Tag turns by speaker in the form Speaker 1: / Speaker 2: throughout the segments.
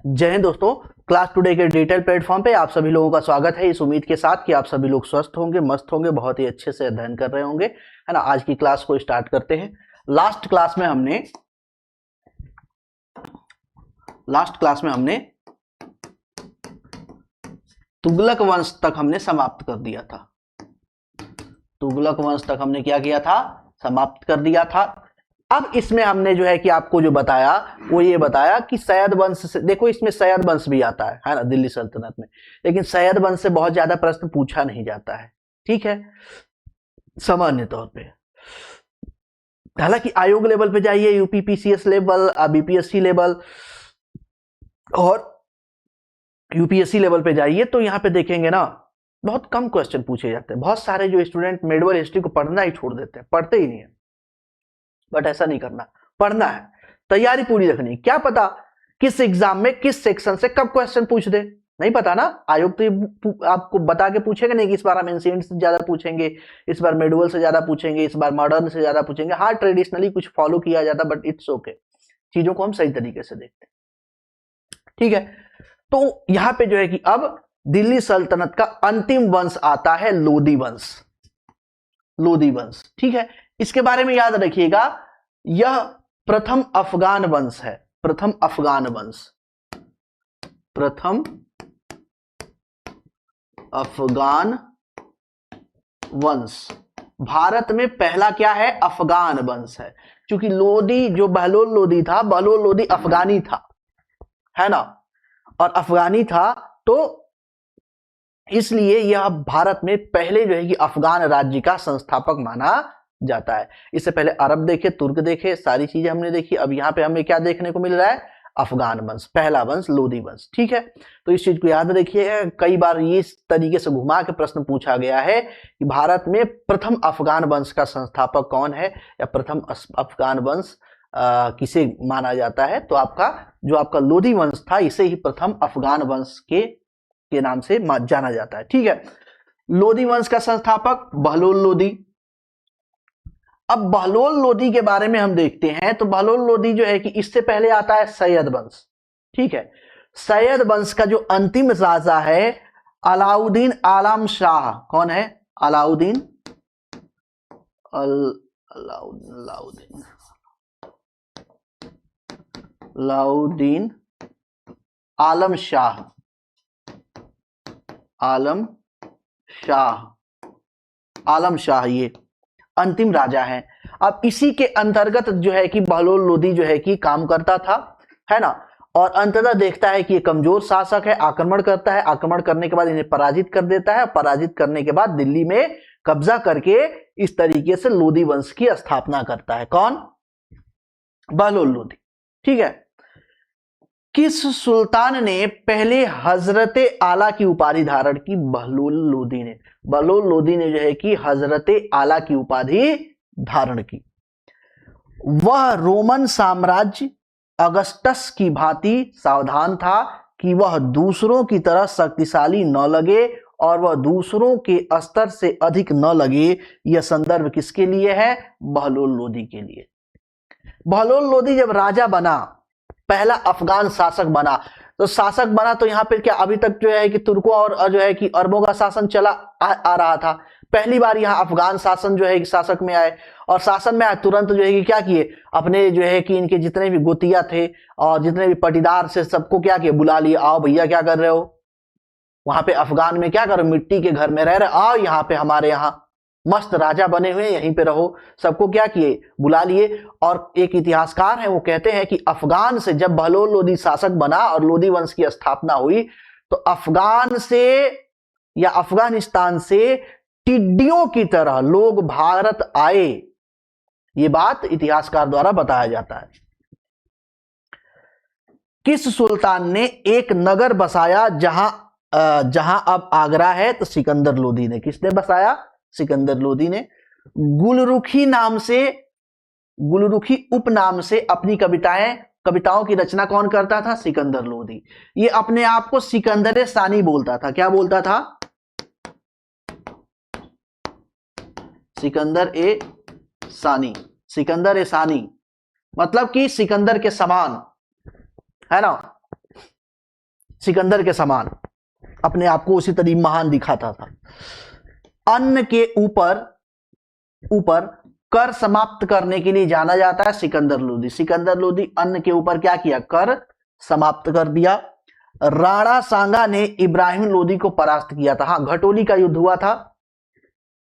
Speaker 1: जय हिंद दोस्तों। Class today के डिजिटल प्लेटफॉर्म पे आप सभी लोगों का स्वागत है, इस उम्मीद के साथ कि आप सभी लोग स्वस्थ होंगे, मस्त होंगे, बहुत ही अच्छे से अध्ययन कर रहे होंगे, है ना। आज की क्लास को स्टार्ट करते हैं। लास्ट क्लास में हमने तुगलक वंश तक हमने समाप्त कर दिया था। तुगलक वंश तक हमने क्या किया था? समाप्त कर दिया था। अब इसमें हमने जो है कि आपको जो बताया वो ये बताया कि सैयद वंश से, देखो इसमें सैयद वंश भी आता है ना, दिल्ली सल्तनत में, लेकिन सैयद वंश से बहुत ज्यादा प्रश्न पूछा नहीं जाता है, ठीक है, सामान्य तौर पे। हालांकि आयोग लेवल पे जाइए, यूपीपीसीएस लेवल, बीपीएससी लेवल और यूपीएससी लेवल पे जाइए तो यहाँ पे देखेंगे ना, बहुत कम क्वेश्चन पूछे जाते हैं। बहुत सारे जो स्टूडेंट मेडवल हिस्ट्री को पढ़ना ही छोड़ देते हैं, पढ़ते ही नहीं है। बट ऐसा नहीं करना, पढ़ना है, तैयारी पूरी रखनी। क्या पता किस एग्जाम में किस सेक्शन से कब क्वेश्चन पूछ दे, नहीं पता ना। आयोग तो आपको बता के पूछेगा नहीं कि इस बार हम एंशिएंट से ज्यादा पूछेंगे, इस बार मेडवल से ज्यादा पूछेंगे, इस बार मॉडर्न से ज्यादा पूछेंगे। हाँ, ट्रेडिशनली कुछ फॉलो किया जाता, बट इट्स ओके, चीजों को हम सही तरीके से देखते हैं, ठीक है। तो यहां पे जो है कि अब दिल्ली सल्तनत का अंतिम वंश आता है लोदी वंश। लोदी वंश, ठीक है। इसके बारे में याद रखिएगा, यह प्रथम अफगान वंश है। प्रथम अफगान वंश, प्रथम अफगान वंश। भारत में पहला क्या है? अफगान वंश है, क्योंकि लोदी जो बहलोल लोदी था, बहलोल लोदी अफगानी था, है ना, और अफगानी था, तो इसलिए यह भारत में पहले जो है कि अफगान राज्य का संस्थापक माना जाता है। इससे पहले अरब देखे, तुर्क देखे, सारी चीजें हमने देखी। अब यहाँ पे हमें क्या देखने को मिल रहा है? अफगान वंश, पहला वंश लोदी वंश, ठीक है। तो इस चीज को याद रखिएगा। कई बार इस तरीके से घुमा के प्रश्न पूछा गया है कि भारत में प्रथम अफगान वंश का संस्थापक कौन है, या प्रथम अफगान वंश किसे माना जाता है। तो आपका लोदी वंश था, इसे ही प्रथम अफगान वंश के नाम से जाना जाता है, ठीक है। लोदी वंश का संस्थापक बहलोल लोदी। अब बहलोल लोदी के बारे में हम देखते हैं, तो बहलोल लोदी जो है कि इससे पहले आता है सैयद वंश, ठीक है। सैयद वंश का जो अंतिम राजा है अलाउद्दीन आलम शाह। कौन है? अलाउद्दीन अलाउद्दीन आलम शाह। आलम शाह ये अंतिम राजा है। अब इसी के अंतर्गत जो है कि बहलोल लोदी जो है कि काम करता था, है ना, और अंततः देखता है कि ये कमजोर शासक है, आक्रमण करता है, आक्रमण करने के बाद इन्हें पराजित कर देता है, पराजित करने के बाद दिल्ली में कब्जा करके इस तरीके से लोदी वंश की स्थापना करता है। कौन? बहलोल लोदी, ठीक है। किस सुल्तान ने पहले हजरते आला की उपाधि धारण की? बहलोल लोदी ने। बहलोल लोदी ने जो है कि हजरते आला की उपाधि धारण की। वह रोमन साम्राज्य अगस्टस की भांति सावधान था कि वह दूसरों की तरह शक्तिशाली न लगे और वह दूसरों के स्तर से अधिक न लगे। यह संदर्भ किसके लिए है? बहलोल लोदी के लिए। बहलोल लोदी जब राजा बना, पहला अफगान शासक बना, तो यहाँ पे क्या अभी तक जो है कि तुर्कों और जो है कि अरबों का शासन चला आ रहा था। पहली बार यहाँ अफगान शासन जो है कि शासक में आए, और शासन में आए तुरंत जो है कि क्या किए, अपने जो है कि इनके जितने भी गोतिया थे और जितने भी पटीदार से सबको क्या किए, बुला लिए। आओ भैया, क्या कर रहे हो वहां पे अफगान में, क्या करो, मिट्टी के घर में रह रहे, आओ यहाँ पे, हमारे यहाँ मस्त राजा बने हुए, यहीं पे रहो। सबको क्या किए, बुला लिए। और एक इतिहासकार है, वो कहते हैं कि अफगान से जब बहलोल लोदी शासक बना और लोदी वंश की स्थापना हुई, तो अफगान से या अफगानिस्तान से टिड्डियों की तरह लोग भारत आए। ये बात इतिहासकार द्वारा बताया जाता है। किस सुल्तान ने एक नगर बसाया जहां अब आगरा है? तो सिकंदर लोदी ने। किसने बसाया? सिकंदर लोदी ने। गुलरुखी उपनाम से अपनी कविताओं की रचना कौन करता था? सिकंदर लोदी। ये अपने आप को सिकंदर सानी बोलता था। क्या बोलता था? सिकंदर ए सानी। सिकंदर ए सानी मतलब कि सिकंदर के समान, है ना। सिकंदर के समान अपने आप को उसी तरीके महान दिखाता था। अन्न के ऊपर कर समाप्त करने के लिए जाना जाता है सिकंदर लोदी। सिकंदर लोदी अन्न के ऊपर क्या किया? कर समाप्त कर दिया। राणा सांगा ने इब्राहिम लोदी को परास्त किया था। हाँ, घटोली का युद्ध हुआ था,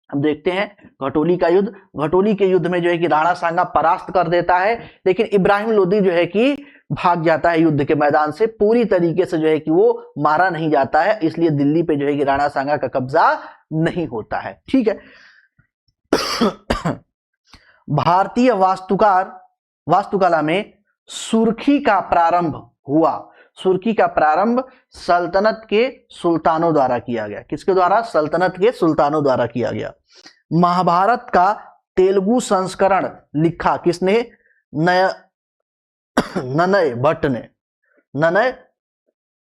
Speaker 1: हम देखते हैं घटोली का युद्ध। घटोली के युद्ध में जो है कि राणा सांगा परास्त कर देता है, लेकिन इब्राहिम लोदी जो है कि भाग जाता है युद्ध के मैदान से। पूरी तरीके से जो है कि वो मारा नहीं जाता है, इसलिए दिल्ली पे जो है कि राणा सांगा का कब्जा नहीं होता है। ठीक है। भारतीय वास्तुकला में सुर्खी का प्रारंभ हुआ। सुर्खी का प्रारंभ सल्तनत के सुल्तानों द्वारा किया गया। किसके द्वारा? सल्तनत के सुल्तानों द्वारा किया गया। महाभारत का तेलुगु संस्करण लिखा किसने? ननय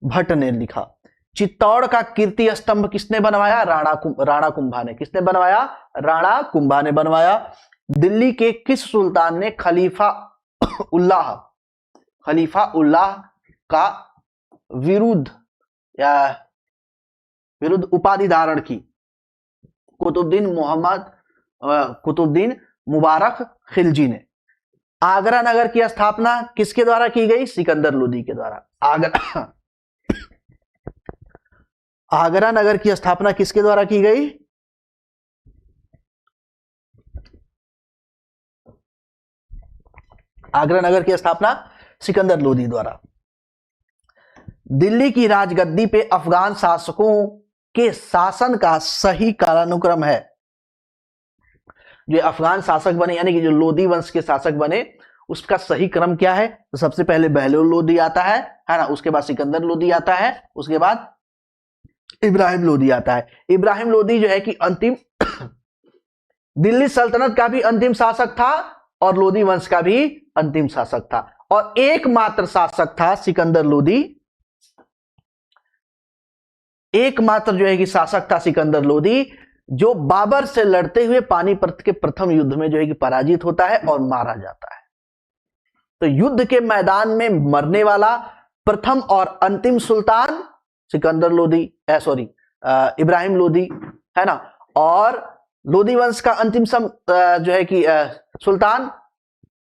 Speaker 1: भट्ट ने लिखा। चित्तौड़ का कीर्ति स्तंभ किसने बनवाया? राणा कुंभा ने। किसने बनवाया? राणा कुंभा ने बनवाया। दिल्ली के किस सुल्तान ने खलीफा उल्लाह का विरुद्ध उपाधि धारण की? कुतुबुद्दीन मुबारक खिलजी ने। आगरा नगर की स्थापना किसके द्वारा की गई? सिकंदर लोदी के द्वारा। आगरा नगर की स्थापना किसके द्वारा की गई? आगरा नगर की स्थापना सिकंदर लोदी द्वारा। दिल्ली की राजगद्दी पे अफगान शासकों के शासन का सही कालानुक्रम है। जो अफगान शासक बने यानी कि जो लोदी वंश के शासक बने, उसका सही क्रम क्या है? तो सबसे पहले बहलोल लोदी आता है ना, उसके बाद सिकंदर लोदी आता है, उसके बाद इब्राहिम लोदी आता है। इब्राहिम लोदी जो है कि अंतिम दिल्ली सल्तनत का भी अंतिम शासक था और लोदी वंश का भी अंतिम शासक था, और एकमात्र शासक था सिकंदर लोदी। एकमात्र जो है कि शासक था सिकंदर लोदी, जो बाबर से लड़ते हुए पानीपत के प्रथम युद्ध में जो है कि पराजित होता है और मारा जाता है। तो युद्ध के मैदान में मरने वाला प्रथम और अंतिम सुल्तान सिकंदर लोदी, इब्राहिम लोदी है ना, और लोदी वंश का अंतिम जो है कि सुल्तान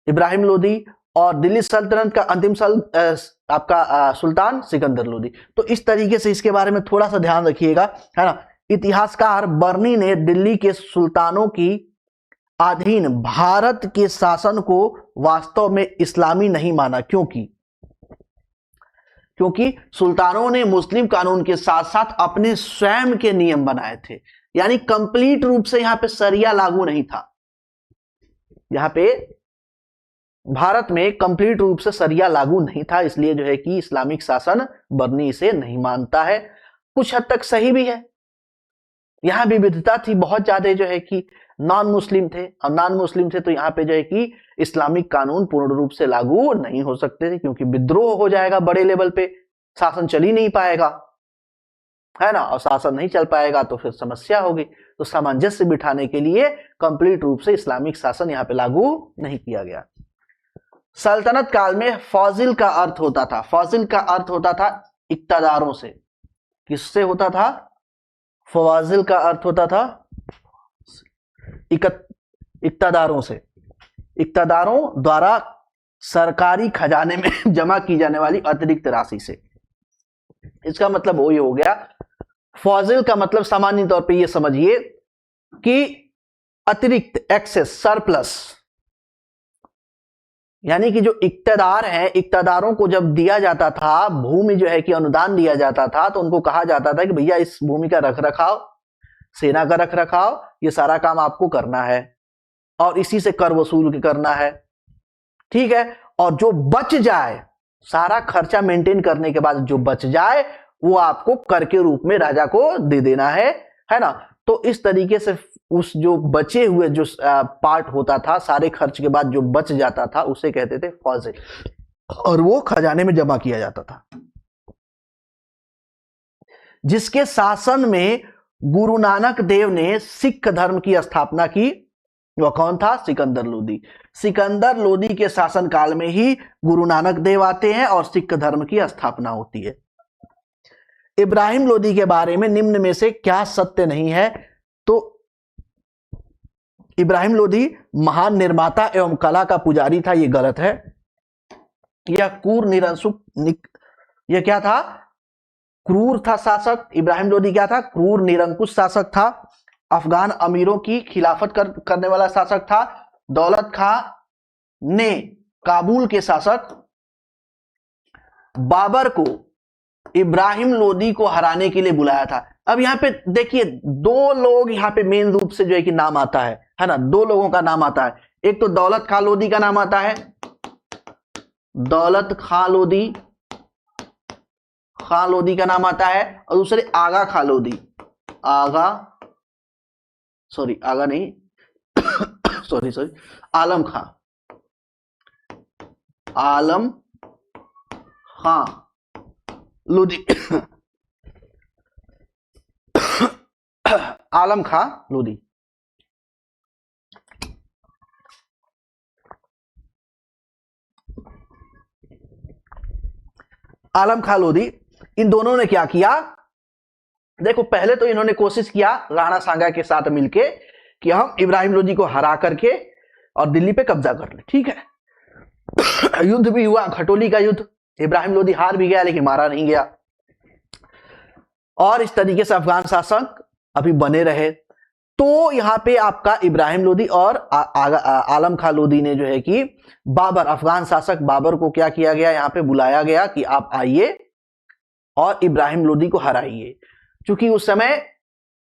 Speaker 1: इब्राहिम लोदी, और दिल्ली सल्तनत का अंतिम सुल्तान सिकंदर लोदी। तो इस तरीके से इसके बारे में थोड़ा सा ध्यान रखिएगा, है ना। इतिहासकार बर्नी ने दिल्ली के सुल्तानों की अधीन भारत के शासन को वास्तव में इस्लामी नहीं माना, क्योंकि सुल्तानों ने मुस्लिम कानून के साथ साथ अपने स्वयं के नियम बनाए थे। यानी कंप्लीट रूप से यहां पे शरिया लागू नहीं था। यहां पे भारत में कंप्लीट रूप से शरिया लागू नहीं था, इसलिए जो है कि इस्लामिक शासन बर्नी इसे नहीं मानता है। कुछ हद तक सही भी है, यहां विविधता थी बहुत ज्यादा, जो है कि नॉन मुस्लिम थे, और नॉन मुस्लिम थे तो यहाँ पे जो है कि इस्लामिक कानून पूर्ण रूप से लागू नहीं हो सकते थे, क्योंकि विद्रोह हो जाएगा बड़े लेवल पे, शासन चल ही नहीं पाएगा, है ना, और शासन नहीं चल पाएगा तो फिर समस्या होगी। तो सामंजस्य बिठाने के लिए कंप्लीट रूप से इस्लामिक शासन यहाँ पे लागू नहीं किया गया। सल्तनत काल में फाजिल का अर्थ होता था, फाजिल का अर्थ होता था इक्तदारों से। किससे होता था? फवाजिल का अर्थ होता था इक्तदारों से, इक्तदारों द्वारा सरकारी खजाने में जमा की जाने वाली अतिरिक्त राशि से। इसका मतलब वो ये हो गया, फाजिल का मतलब सामान्य तौर पे ये समझिए कि अतिरिक्त, एक्सेस, सरप्लस, यानी कि जो इक्तदार हैं, इक्तदारों को जब दिया जाता था भूमि, जो है कि अनुदान दिया जाता था, तो उनको कहा जाता था कि भैया इस भूमि का रख रखाव, सेना का रख रखाव, ये सारा काम आपको करना है और इसी से कर वसूल करना है, ठीक है। और जो बच जाए, सारा खर्चा मेंटेन करने के बाद जो बच जाए वो आपको कर के रूप में राजा को दे देना है ना। तो इस तरीके से उस जो बचे हुए जो पार्ट होता था, सारे खर्च के बाद जो बच जाता था, उसे कहते थे फाजिल, और वो खजाने में जमा किया जाता था। जिसके शासन में गुरु नानक देव ने सिख धर्म की स्थापना की, वह कौन था? सिकंदर लोदी। सिकंदर लोदी के शासन काल में ही गुरु नानक देव आते हैं और सिख धर्म की स्थापना होती है। इब्राहिम लोदी के बारे में निम्न में से क्या सत्य नहीं है? तो इब्राहिम लोदी महान निर्माता एवं कला का पुजारी था, ये गलत है। यह यह क्या था? क्रूर था शासक। इब्राहिम लोदी क्या था? क्रूर निरंकुश शासक था। अफगान अमीरों की खिलाफत करने वाला शासक था। दौलत खां ने काबुल के शासक बाबर को इब्राहिम लोदी को हराने के लिए बुलाया था। अब यहां पे देखिए, दो लोग यहां पे मेन रूप से जो है कि नाम आता है ना, दो लोगों का नाम आता है। एक तो दौलत खां लोदी का नाम आता है, दौलत खां लोदी का नाम आता है, और दूसरे आगा खां लोदी, आगा नहीं सॉरी आलम खां लोदी आलम खां लोदी। आलम खां लोदी, इन दोनों ने क्या किया? देखो, पहले तो इन्होंने कोशिश किया राणा सांगा के साथ मिलके कि हम इब्राहिम लोदी को हरा करके और दिल्ली पे कब्जा कर ले। ठीक है, युद्ध भी हुआ, खटोली का युद्ध। इब्राहिम लोदी हार भी गया लेकिन मारा नहीं गया, और इस तरीके से अफगान शासक अभी बने रहे। तो यहां पे आपका इब्राहिम लोदी और आलम खां लोदी ने जो है कि बाबर, अफगान शासक बाबर को क्या किया गया? यहां पे बुलाया गया कि आप आइए और इब्राहिम लोदी को हराइए। क्योंकि उस समय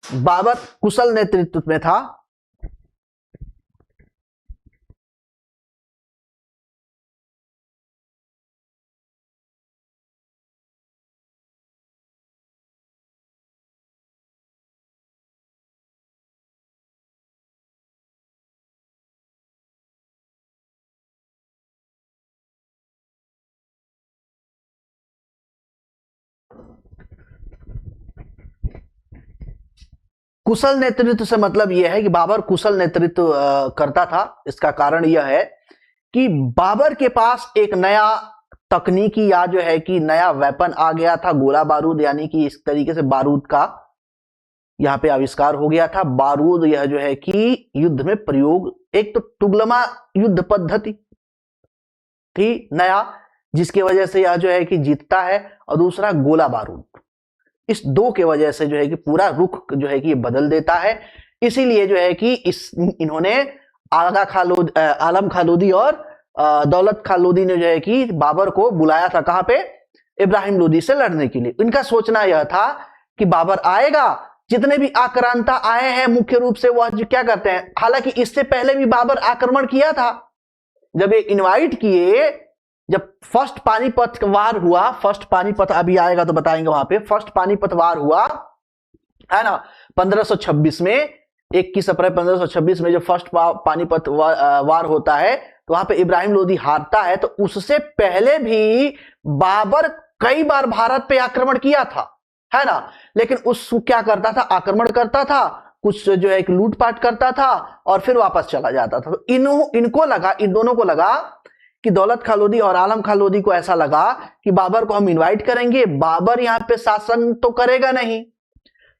Speaker 1: बाबर कुशल नेतृत्व में था, कुशल नेतृत्व से मतलब यह है कि बाबर कुशल नेतृत्व करता था। इसका कारण यह है कि बाबर के पास एक नया तकनीकी या जो है कि नया वेपन आ गया था, गोला बारूद, यानी कि इस तरीके से बारूद का यहां पे आविष्कार हो गया था। बारूद यह जो है कि युद्ध में प्रयोग, एक तो तुगलमा युद्ध पद्धति थी नया, जिसकी वजह से यह जो है कि जीतता है, और दूसरा गोला बारूद। इस दो के वजह से जो है कि पूरा रुख जो है कि ये बदल देता है। इसीलिए जो है कि इन्होंने आलम खां लोदी और दौलत खां लोदी ने जो है कि बाबर को बुलाया था, कहां पे? इब्राहिम लोदी से लड़ने के लिए। इनका सोचना यह था कि बाबर आएगा, जितने भी आक्रांता आए हैं मुख्य रूप से वह क्या करते हैं, हालांकि इससे पहले भी बाबर आक्रमण किया था। जब ये इनवाइट किए, जब फर्स्ट पानीपत वार हुआ, फर्स्ट पानीपत अभी आएगा तो बताएंगे, वहां पे फर्स्ट पानीपत वार हुआ है ना 1526 में, 21 अप्रैल 1526 में जब फर्स्ट पानीपत वार होता है, तो वहां पे इब्राहिम लोदी हारता है। तो उससे पहले भी बाबर कई बार भारत पे आक्रमण किया था, है ना, लेकिन उस क्या करता था? आक्रमण करता था, कुछ जो है लूटपाट करता था और फिर वापस चला जाता था। तो इनको लगा, इन दोनों को लगा कि दौलत खां लोदी और आलम खां लोदी को ऐसा लगा कि बाबर को हम इनवाइट करेंगे, बाबर यहां पे शासन तो करेगा नहीं,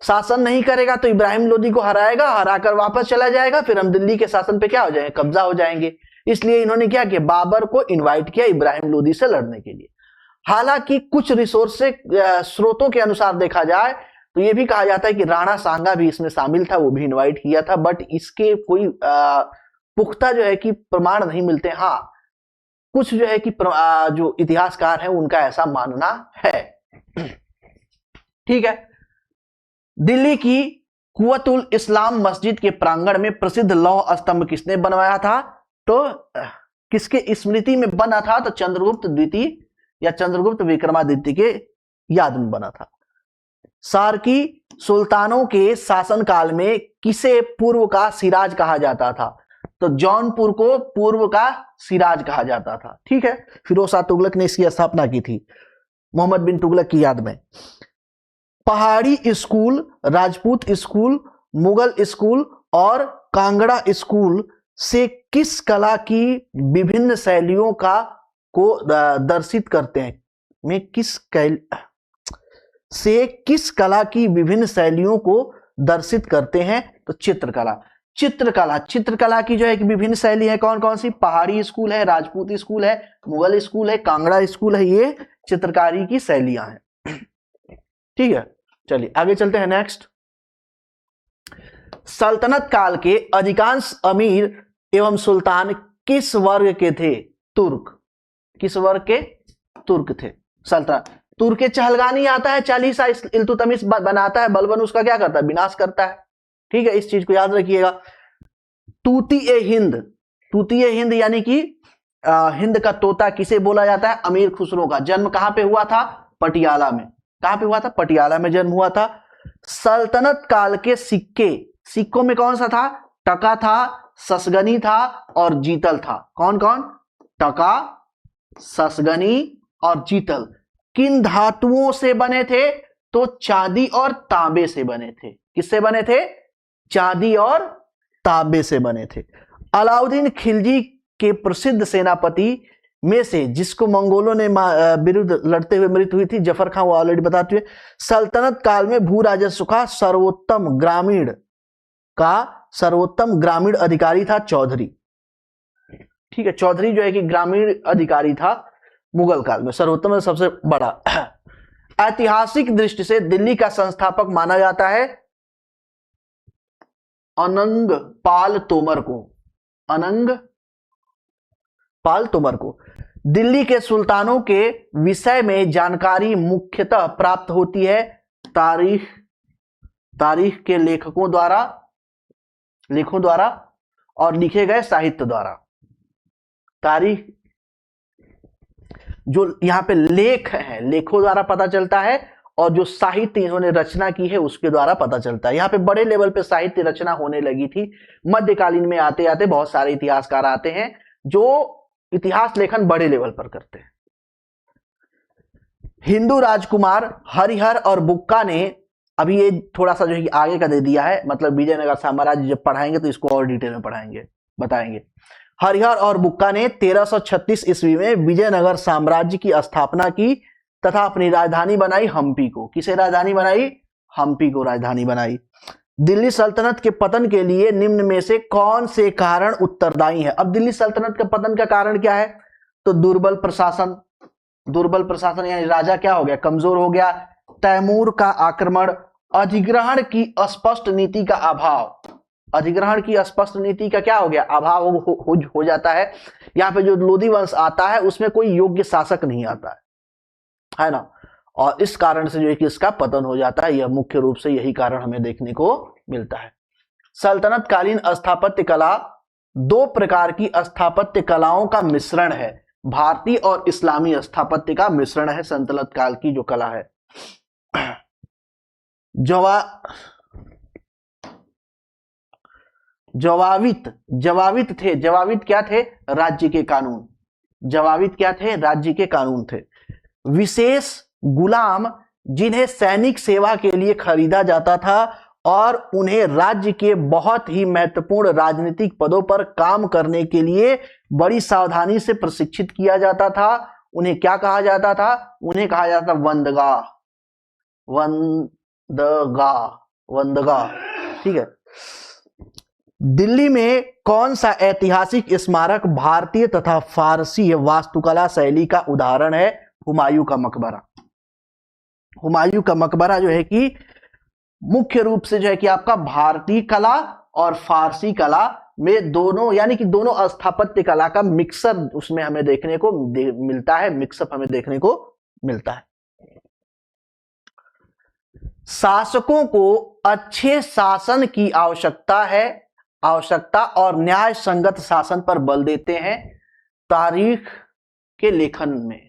Speaker 1: शासन नहीं करेगा तो इब्राहिम लोदी को हराएगा, हराकर वापस चला जाएगा, फिर हम दिल्ली के शासन पे क्या हो जाएंगे? कब्जा हो जाएंगे। इसलिए इन्होंने क्या किया? बाबर को इनवाइट किया इब्राहिम लोदी से लड़ने के लिए। हालांकि कुछ रिसोर्स स्रोतों के अनुसार देखा जाए तो यह भी कहा जाता है कि राणा सांगा भी इसमें शामिल था, वो भी इनवाइट किया था, बट इसके कोई पुख्ता जो है कि प्रमाण नहीं मिलते। हाँ, कुछ जो है कि जो इतिहासकार हैं उनका ऐसा मानना है। ठीक है। दिल्ली की कुव्वतुल इस्लाम मस्जिद के प्रांगण में प्रसिद्ध लौह स्तंभ किसने बनवाया था? तो किसके स्मृति में बना था? तो चंद्रगुप्त द्वितीय या चंद्रगुप्त विक्रमादित्य के याद में बना था। सार्की सुल्तानों के शासनकाल में किसे पूर्व का सिराज कहा जाता था? तो जौनपुर को पूर्व का सिराज कहा जाता था। ठीक है, फिरोज शाह तुगलक ने इसकी स्थापना की थी मोहम्मद बिन तुगलक की याद में। पहाड़ी school, Rajput school, Mughal school और कांगड़ा स्कूल से किस कला की विभिन्न शैलियों का को दर्शित करते हैं? मैं किस से किस कला की विभिन्न शैलियों को दर्शित करते हैं? तो चित्रकला। चित्रकला की जो है कि विभिन्न शैली है, कौन कौन सी? पहाड़ी स्कूल है, राजपूत स्कूल है, मुगल स्कूल है, कांगड़ा स्कूल है, ये चित्रकारी की शैलियां हैं। ठीक है, चलिए आगे चलते हैं। नेक्स्ट, सल्तनत काल के अधिकांश अमीर एवं सुल्तान किस वर्ग के थे? तुर्क। किस वर्ग के? तुर्क थे। सल्तनत तुर्क के चहलगानी आता है, चालीसा इल्तुतमिश बनाता है, बलबन उसका क्या करता है? विनाश करता है। ठीक है, इस चीज को याद रखिएगा। तूती-ए हिंद, तूती-ए हिंद यानी कि हिंद का तोता किसे बोला जाता है? अमीर खुसरो का। जन्म कहां पे हुआ था? पटियाला में। कहां पे हुआ था? पटियाला में जन्म हुआ था। सल्तनत काल के सिक्के, सिक्कों में कौन सा था? टका था, ससगनी था और जीतल था। कौन कौन? टका, ससगनी और जीतल। किन धातुओं से बने थे? तो चांदी और तांबे से बने थे। किससे बने थे? चांदी और तांबे से बने थे। अलाउद्दीन खिलजी के प्रसिद्ध सेनापति में से जिसको मंगोलों ने विरुद्ध लड़ते हुए मृत्यु हुई थी, जफर खान, वो ऑलरेडी बताते हुए। सल्तनत काल में भू राजस्व का सर्वोत्तम ग्रामीण अधिकारी था चौधरी। ठीक है, चौधरी जो है कि ग्रामीण अधिकारी था मुगल काल में, सर्वोत्तम सबसे बड़ा। ऐतिहासिक दृष्टि से दिल्ली का संस्थापक माना जाता है अनंग पाल तोमर को। अनंग पाल तोमर को। दिल्ली के सुल्तानों के विषय में जानकारी मुख्यतः प्राप्त होती है तारीख के लेखों द्वारा और लिखे गए साहित्य द्वारा। तारीख जो यहां पे लेख है, लेखों द्वारा पता चलता है, और जो साहित्य इन्होंने रचना की है उसके द्वारा पता चलता है। यहाँ पे बड़े लेवल पे साहित्य रचना होने लगी थी। मध्यकालीन में आते आते बहुत सारे इतिहासकार आते हैं जो इतिहास लेखन बड़े लेवल पर करते हैं। हिंदू राजकुमार हरिहर और बुक्का ने, अभी ये थोड़ा सा जो है आगे का दे दिया है, मतलब विजयनगर साम्राज्य जब पढ़ाएंगे तो इसको और डिटेल में पढ़ाएंगे, बताएंगे। हरिहर और बुक्का ने 1336 ईस्वी में विजयनगर साम्राज्य की स्थापना की तथा अपनी राजधानी बनाई हम्पी को। किसे राजधानी बनाई? हम्पी को राजधानी बनाई। दिल्ली सल्तनत के पतन के लिए निम्न में से कौन से कारण उत्तरदायी है? अब दिल्ली सल्तनत के पतन का कारण क्या है? तो दुर्बल प्रशासन। दुर्बल प्रशासन यानी राजा क्या हो गया? कमजोर हो गया। तैमूर का आक्रमण, अधिग्रहण की स्पष्ट नीति का अभाव। अधिग्रहण की स्पष्ट नीति का क्या हो गया? अभाव हो जाता है। यहाँ पे जो लोधी वंश आता है उसमें कोई योग्य शासक नहीं आता है ना, और इस कारण से जो है कि इसका पतन हो जाता है। यह मुख्य रूप से यही कारण हमें देखने को मिलता है। सल्तनत कालीन स्थापत्य कला दो प्रकार की स्थापत्य कलाओं का मिश्रण है। भारतीय और इस्लामी स्थापत्य का मिश्रण है सल्तनत काल की जो कला है। जवाबित थे। जवाबित क्या थे? राज्य के कानून। जवाबित क्या थे? राज्य के कानून थे। विशेष गुलाम जिन्हें सैनिक सेवा के लिए खरीदा जाता था और उन्हें राज्य के बहुत ही महत्वपूर्ण राजनीतिक पदों पर काम करने के लिए बड़ी सावधानी से प्रशिक्षित किया जाता था। उन्हें क्या कहा जाता था? उन्हें कहा जाता था वंदगा। ठीक है। दिल्ली में कौन सा ऐतिहासिक स्मारक भारतीय तथा फारसी वास्तुकला शैली का उदाहरण है? हुमायूं का मकबरा। हुमायूं का मकबरा जो है कि मुख्य रूप से जो है कि आपका भारतीय कला और फारसी कला में दोनों, यानी कि दोनों स्थापत्य कला का मिक्सर उसमें हमें देखने को मिलता है, मिक्सअप हमें देखने को मिलता है। शासकों को अच्छे शासन की आवश्यकता और न्याय संगत शासन पर बल देते हैं तारीख के लेख में।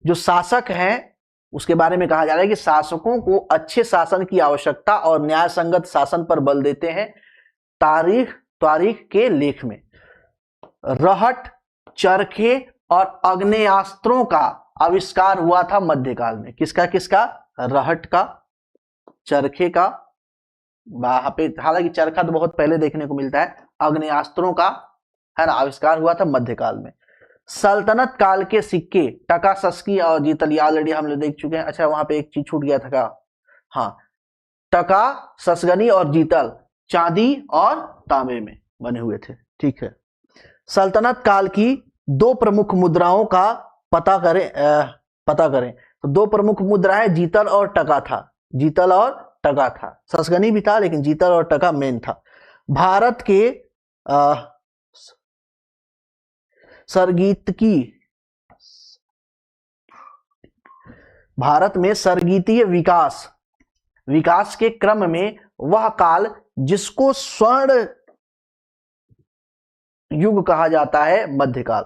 Speaker 1: जो शासक हैं उसके बारे में कहा जा रहा है कि शासकों को अच्छे शासन की आवश्यकता और न्याय संगत शासन पर बल देते हैं तारीख के लेख में। रहट, चरखे और आग्नेयास्त्रों का आविष्कार हुआ था मध्यकाल में। किसका? रहट का, चरखे का, वहां पे हालांकि चरखा तो बहुत पहले देखने को मिलता है, आग्नेयास्त्रों का है ना आविष्कार हुआ था मध्यकाल में। सल्तनत काल के सिक्के टका, सस्की और जीतल, ये ऑलरेडी हम लोग देख चुके हैं। अच्छा वहां पे एक चीज छूट गया था क्या, हाँ, टका, ससगनी और जीतल चांदी और तांबे में बने हुए थे। ठीक है, सल्तनत काल की दो प्रमुख मुद्राओं का पता करें तो दो प्रमुख मुद्राएं जीतल और टका था, जीतल और टका था, ससगनी भी था लेकिन जीतल और टका मेन था। भारत के भारत में सरगीतीय विकास के क्रम में वह काल जिसको स्वर्ण युग कहा जाता है, मध्यकाल।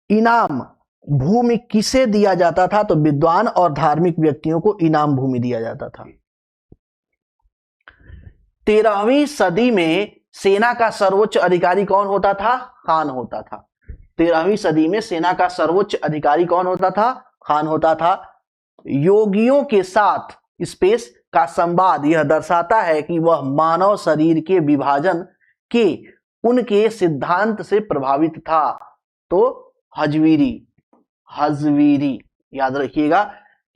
Speaker 1: इनाम भूमि किसे दिया जाता था, तो विद्वान और धार्मिक व्यक्तियों को इनाम भूमि दिया जाता था। 13वीं सदी में सेना का सर्वोच्च अधिकारी कौन होता था, खान होता था। 13वीं सदी में सेना का सर्वोच्च अधिकारी कौन होता था, खान होता था। योगियों के साथ स्पेस का संवाद यह दर्शाता है कि वह मानव शरीर के विभाजन के उनके सिद्धांत से प्रभावित था। तो हजवीरी याद रखिएगा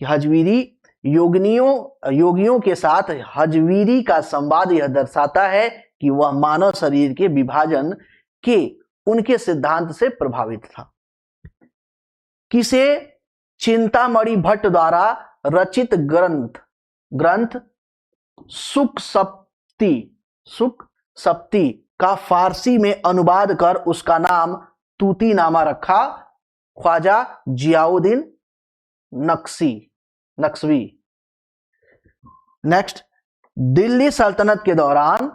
Speaker 1: कि हजवीरी योगियों के साथ हजवीरी का संवाद यह दर्शाता है कि वह मानव शरीर के विभाजन के उनके सिद्धांत से प्रभावित था। किसे चिंतामणि भट्ट द्वारा रचित ग्रंथ सुख सप्ती का फारसी में अनुवाद कर उसका नाम तूतीनामा रखा, ख्वाजा जियाउद्दीन नक्शवी। नेक्स्ट, दिल्ली सल्तनत के दौरान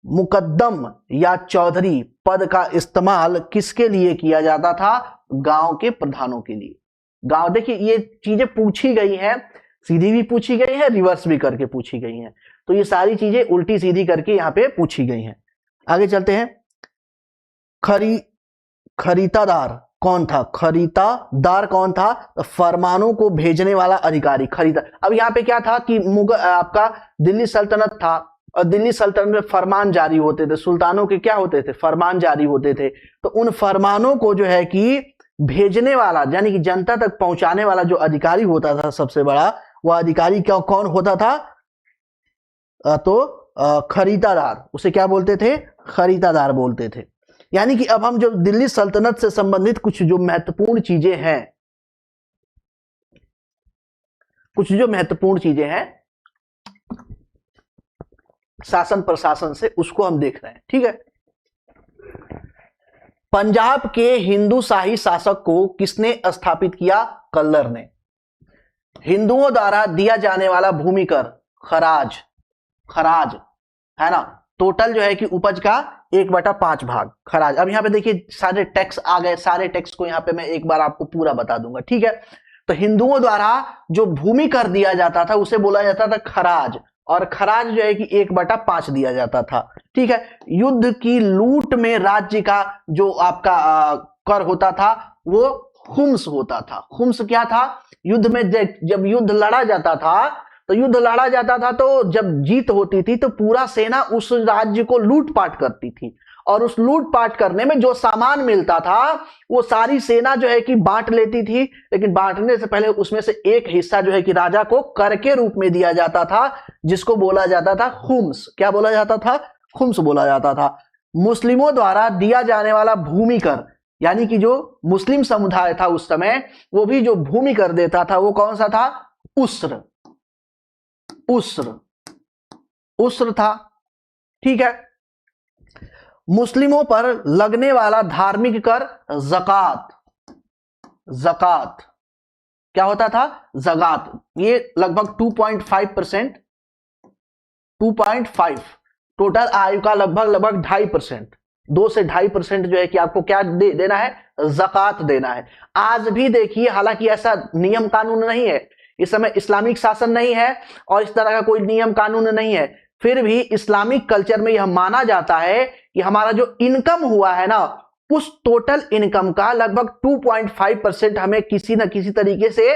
Speaker 1: मुकद्दम या चौधरी पद का इस्तेमाल किसके लिए किया जाता था, गांव के प्रधानों के लिए। गांव, देखिए ये चीजें पूछी गई हैं, सीधी भी पूछी गई है, रिवर्स भी करके पूछी गई हैं, तो ये सारी चीजें उल्टी सीधी करके यहाँ पे पूछी गई हैं। आगे चलते हैं। खरीदादार कौन था, खरीदादार कौन था, फरमानों को भेजने वाला अधिकारी, खरीदा। अब यहाँ पे क्या था कि आपका दिल्ली सल्तनत था और दिल्ली सल्तनत में फरमान जारी होते थे, सुल्तानों के क्या होते थे, फरमान जारी होते थे। तो उन फरमानों को जो है कि भेजने वाला यानी कि जनता तक पहुंचाने वाला जो अधिकारी होता था सबसे बड़ा, वह अधिकारी क्या कौन होता था, तो खरीदादार, उसे क्या बोलते थे, खरीदादार बोलते थे। यानी कि अब हम जो दिल्ली सल्तनत से संबंधित कुछ जो महत्वपूर्ण चीजें हैं शासन प्रशासन से, उसको हम देख रहे हैं। ठीक है, पंजाब के हिंदू शाही शासक को किसने स्थापित किया, कल्लर ने। हिंदुओं द्वारा दिया जाने वाला भूमि कर, खराज है ना, टोटल जो है कि उपज का 1/5 भाग खराज। अब यहाँ पे देखिए सारे टैक्स आ गए, सारे टैक्स को यहाँ पे मैं एक बार आपको पूरा बता दूंगा। ठीक है, तो हिंदुओं द्वारा जो भूमि कर दिया जाता था उसे बोला जाता था खराज, और खराज जो है कि 1/5 दिया जाता था। ठीक है, युद्ध की लूट में राज्य का जो आपका कर होता था वो खुम्स होता था। खुम्स क्या था, युद्ध में जब युद्ध लड़ा जाता था तो जब जीत होती थी तो पूरा सेना उस राज्य को लूटपाट करती थी, और उस लूटपाट करने में जो सामान मिलता था वो सारी सेना जो है कि बांट लेती थी, लेकिन बांटने से पहले उसमें से एक हिस्सा जो है कि राजा को कर के रूप में दिया जाता था, जिसको बोला जाता था खुम्स। क्या बोला जाता था, खुम्स बोला जाता था। मुस्लिमों द्वारा दिया जाने वाला भूमि कर, यानी कि जो मुस्लिम समुदाय था उस समय, वो भी जो भूमि कर देता था वो कौन सा था, उस्र था। ठीक है, मुस्लिमों पर लगने वाला धार्मिक कर ज़कात क्या होता था, ज़कात। ये लगभग 2.5%, 2.5 टोटल आयु का लगभग 2.5%, 2 से 2.5% जो है कि आपको क्या देना है, ज़कात देना है। आज भी देखिए, हालांकि ऐसा नियम कानून नहीं है, इस समय इस्लामिक शासन नहीं है और इस तरह का कोई नियम कानून नहीं है, फिर भी इस्लामिक कल्चर में यह माना जाता है कि हमारा जो इनकम हुआ है ना, उस टोटल इनकम का लगभग 2.5% हमें किसी न किसी तरीके से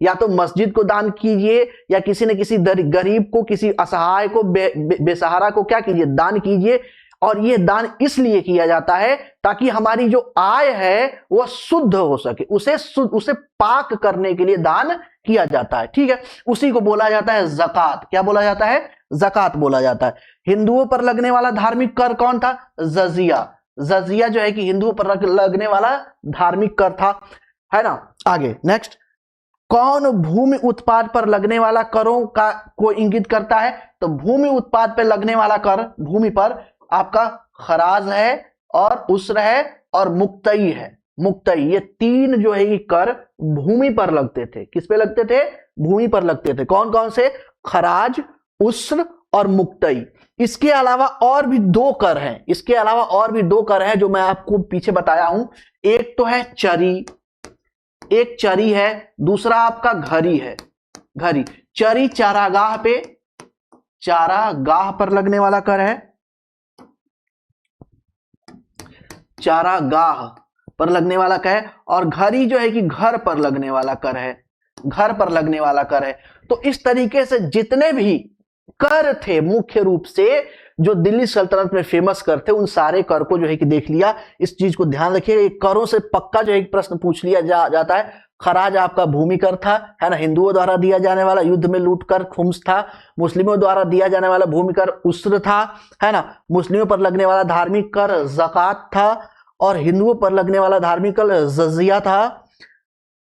Speaker 1: या तो मस्जिद को दान कीजिए, या किसी न किसी गरीब को, किसी असहाय को, बेसहारा को क्या कीजिए, दान कीजिए। और ये दान इसलिए किया जाता है ताकि हमारी जो आय है वो शुद्ध हो सके, उसे पाक करने के लिए दान किया जाता है। ठीक है, उसी को बोला जाता है ज़कात। क्या बोला जाता है? ज़कात बोला जाता है। हिंदुओं पर लगने वाला धार्मिक कर कौन था? जजिया। जजिया जो है कि हिंदुओं पर लगने वाला धार्मिक कर था, है ना। आगे नेक्स्ट, कौन भूमि उत्पाद पर लगने वाला करों का को इंगित करता है? तो भूमि उत्पाद पर लगने वाला कर, भूमि पर आपका खराज है और उस्र है और मुक्तई है। मुक्तई, ये तीन जो है ये कर भूमि पर लगते थे। किस पे लगते थे? भूमि पर लगते थे। कौन कौन से? खराज, उस्र और मुक्तई। इसके अलावा और भी दो कर हैं, इसके अलावा और भी दो कर हैं जो मैं आपको पीछे बताया हूं। एक तो है चरी, एक चरी है, दूसरा आपका घरी है। घरी, चरी चारागाह पे, चारागाह पर लगने वाला कर है, चारागाह पर लगने वाला कर है। और घरी जो है कि घर पर लगने वाला कर है, घर पर लगने वाला कर है। तो इस तरीके से जितने भी कर थे मुख्य रूप से जो दिल्ली सल्तनत में फेमस कर थे, उन सारे कर को जो है कि देख लिया। इस चीज को ध्यान रखिए, करों से पक्का जो है प्रश्न पूछ लिया जाता है। खराज आपका भूमि कर था, है ना, हिंदुओं द्वारा दिया जाने वाला, युद्ध में लूट कर खुम्स था। मुस्लिमों द्वारा दिया जाने वाला भूमि कर उस्र था, है ना। मुस्लिमों पर लगने वाला धार्मिक कर ज़कात था और हिंदुओं पर लगने वाला धार्मिक कर जजिया था।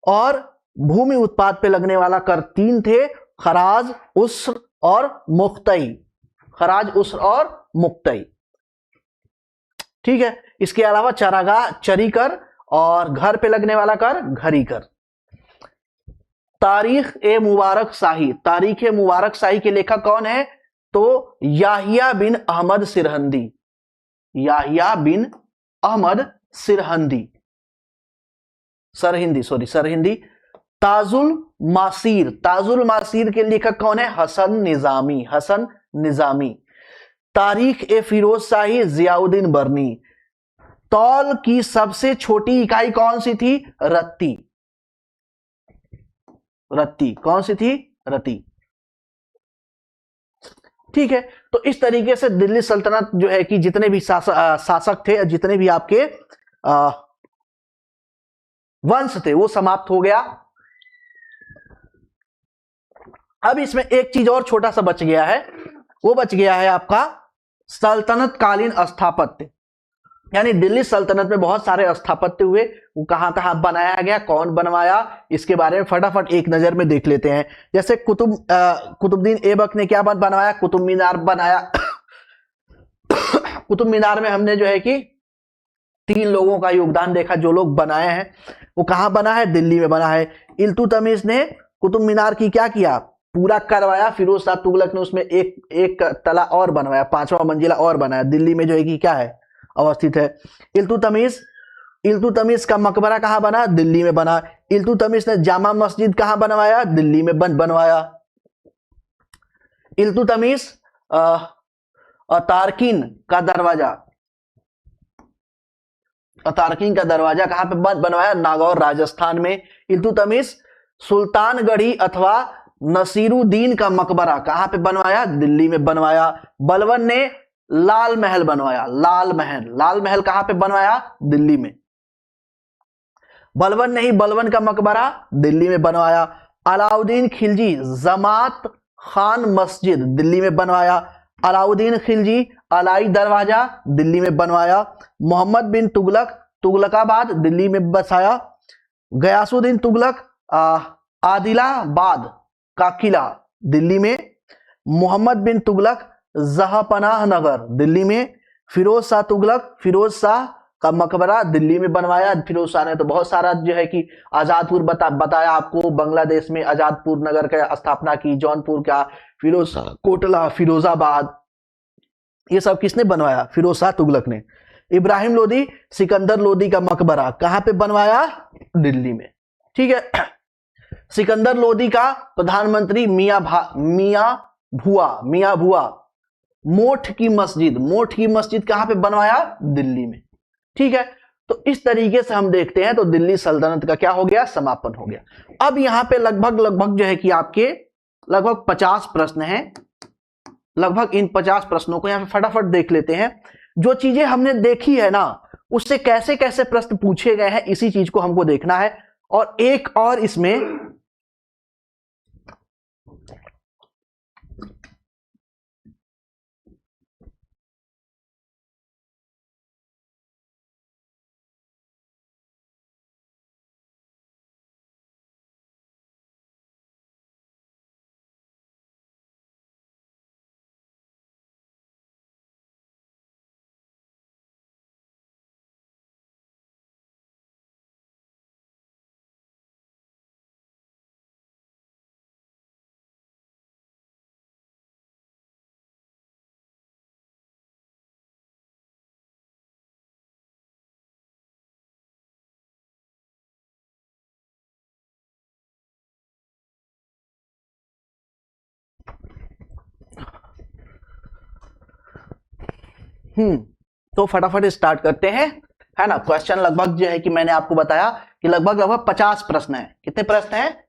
Speaker 1: और भूमि उत्पाद पे लगने वाला कर तीन थे, खराज, उस्र और मुक्तई। खराज, उस्र और मुक्तई। ठीक है, इसके अलावा चारागाह चरी कर और घर पे लगने वाला कर घरी कर। तारीख ए मुबारक शाही, तारीख ए मुबारक शाही के लेखक कौन है? तो याहिया बिन अहमद सिरहंदी, याहिया बिन अहमद सिरहंदी, सरहिंदी, सॉरी सरहिंदी। ताजुल मासीर, ताजुल मासीर के लेखक कौन है? हसन निजामी, हसन निजामी। तारीख ए फिरोज शाही जियाउद्दीन बर्नी। तौल की सबसे छोटी इकाई कौन सी थी? रत्ती, रत्ती। कौन सी थी? रत्ती। ठीक है, तो इस तरीके से दिल्ली सल्तनत जो है कि जितने भी शासक थे, जितने भी आपके वंश थे, वो समाप्त हो गया। अब इसमें एक चीज और छोटा सा बच गया है, वो बच गया है आपका सल्तनत कालीन स्थापत्य। यानी दिल्ली सल्तनत में बहुत सारे स्थापत्य हुए, वो कहां कहां बनाया गया, कौन बनवाया, इसके बारे में फटाफट एक नजर में देख लेते हैं। जैसे कुतुबुद्दीन ऐबक ने क्या बनवाया? कुतुब मीनार बनाया। कुतुब मीनार में हमने जो है कि तीन लोगों का योगदान देखा, जो लोग बनाए हैं। वो कहां बना है? दिल्ली में बना है। इल्तुतमिश ने कुतुब मीनार की क्या किया? पूरा करवाया। फिरोज शाह तुगलक ने उसमें एक तला और बनवाया, पांचवा मंजिला और बनाया। दिल्ली में जो है कि क्या है? अवस्थित है। इल्तुतमिश का मकबरा कहां बना? दिल्ली में बना। इल्तुतमिश ने जामा मस्जिद कहां बनवाया? दिल्ली में बनवाया। इल्तुतमिश तारकिन का दरवाजा, तारकिन का दरवाजा कहां पे बनवाया? नागौर, राजस्थान में। इल्तुतमिश सुल्तानगढ़ी अथवा नसीरुद्दीन का मकबरा कहां पे बनवाया? दिल्ली में बनवाया। बलबन ने लाल महल बनवाया, लाल महल। लाल महल कहां पे बनवाया? दिल्ली में। बलबन ने ही बलबन का मकबरा दिल्ली में बनवाया। अलाउद्दीन खिलजी जमात खान मस्जिद दिल्ली में बनवाया। अलाउद्दीन खिलजी अलाई दरवाजा दिल्ली में बनवाया। मोहम्मद बिन तुगलक तुगलकाबाद दिल्ली में बसाया। गयासुद्दीन तुगलक आदिलाबाद का किला दिल्ली में। मोहम्मद बिन तुगलक जहांपनाह नगर दिल्ली में। फिरोज शाह तुगलक फिरोज शाह का मकबरा दिल्ली में बनवाया। फिरोज शाह ने तो बहुत सारा जो है कि आजादपुर बताया आपको, बांग्लादेश में आजादपुर नगर का स्थापना की, जौनपुर का, फिरोज कोटला, फिरोजाबाद, ये सब किसने बनवाया? फिरोज शाह तुगलक ने। इब्राहिम लोदी सिकंदर लोदी का मकबरा कहां पे बनवाया? दिल्ली में। ठीक है, सिकंदर लोदी का प्रधानमंत्री मियां भुआ मोठ की मस्जिद कहां पे बनवाया? दिल्ली में। ठीक है, तो इस तरीके से हम देखते हैं तो दिल्ली सल्तनत का क्या हो गया? समापन हो गया। अब यहां पे लगभग जो है कि आपके लगभग 50 प्रश्न हैं। लगभग इन 50 प्रश्नों को यहां पे फटाफट देख लेते हैं। जो चीजें हमने देखी है ना, उससे कैसे कैसे प्रश्न पूछे गए हैं, इसी चीज को हमको देखना है। और एक और इसमें तो फटाफट स्टार्ट करते हैं, है ना। क्वेश्चन लगभग जो है कि मैंने आपको बताया कि लगभग लगभग 50 प्रश्न है। कितने प्रश्न हैं?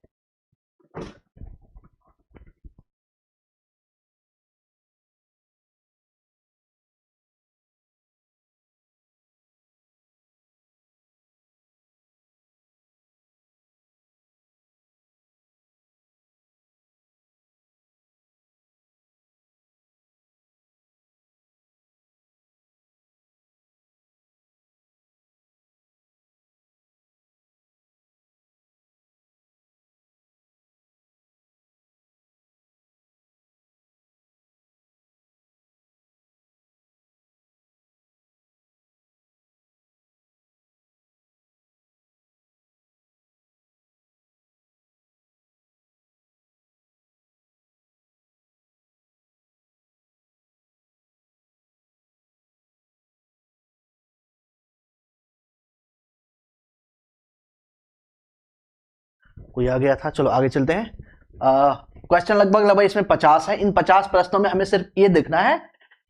Speaker 1: कोई आ गया था, चलो आगे चलते हैं। क्वेश्चन लगभग लगभग इसमें 50 है। इन 50 प्रश्नों में हमें सिर्फ ये देखना है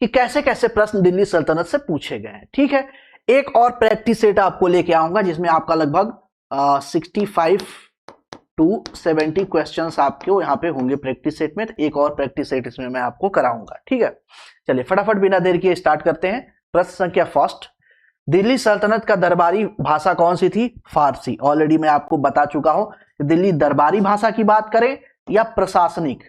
Speaker 1: कि कैसे कैसे प्रश्न दिल्ली सल्तनत से पूछे गए हैं, ठीक है। एक और प्रैक्टिस सेट आपको लेके आऊंगा जिसमें आपका लगभग 65 टू 70 क्वेश्चन आपके यहाँ पे होंगे प्रैक्टिस सेट में। तो एक और प्रैक्टिस सेट इसमें मैं आपको कराऊंगा, ठीक है। चलिए फटाफट बिना देर किए स्टार्ट करते हैं। प्रश्न संख्या फर्स्ट, दिल्ली सल्तनत का दरबारी भाषा कौन सी थी? फारसी। ऑलरेडी मैं आपको बता चुका हूं कि दिल्ली दरबारी भाषा की बात करें या प्रशासनिक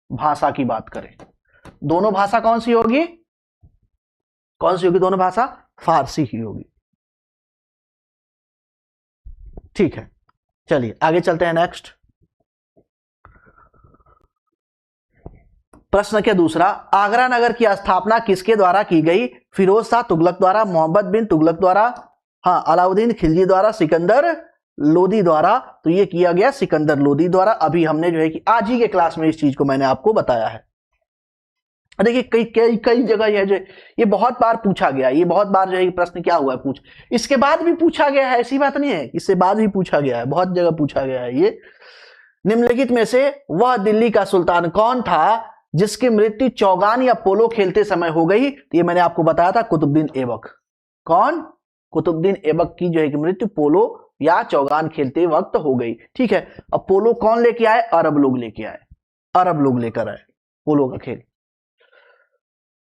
Speaker 1: भाषा की बात करें, दोनों भाषा कौन सी होगी? कौन सी होगी दोनों भाषा? फारसी ही होगी, ठीक है। चलिए आगे चलते हैं। नेक्स्ट प्रश्न के दूसरा, आगरा नगर की स्थापना किसके द्वारा की गई? फिरोज शाह तुगलक द्वारा, मोहम्मद बिन तुगलक द्वारा, हाँ अलाउद्दीन खिलजी द्वारा, सिकंदर लोदी द्वारा। तो ये किया गया सिकंदर लोदी द्वारा। अभी हमने जो है कि आज ही के क्लास में इस चीज को मैंने आपको बताया है। देखिए कई कई कई जगह यह जो ये बहुत बार पूछा गया, ये बहुत बार जो है प्रश्न क्या हुआ है इसके बाद भी पूछा गया है, ऐसी बात नहीं है, इससे बाद भी पूछा गया है, बहुत जगह पूछा गया है ये। निम्नलिखित में से वह दिल्ली का सुल्तान कौन था जिसकी मृत्यु चौगान या पोलो खेलते समय हो गई? तो ये मैंने आपको बताया था, कुतुबुद्दीन ऐबक। कौन? कुतुबुद्दीन ऐबक की जो है कि मृत्यु पोलो या चौगान खेलते वक्त हो गई, ठीक है। अब पोलो कौन लेके आए? अरब लोग लेके आए, अरब लोग लेकर आए पोलो का खेल।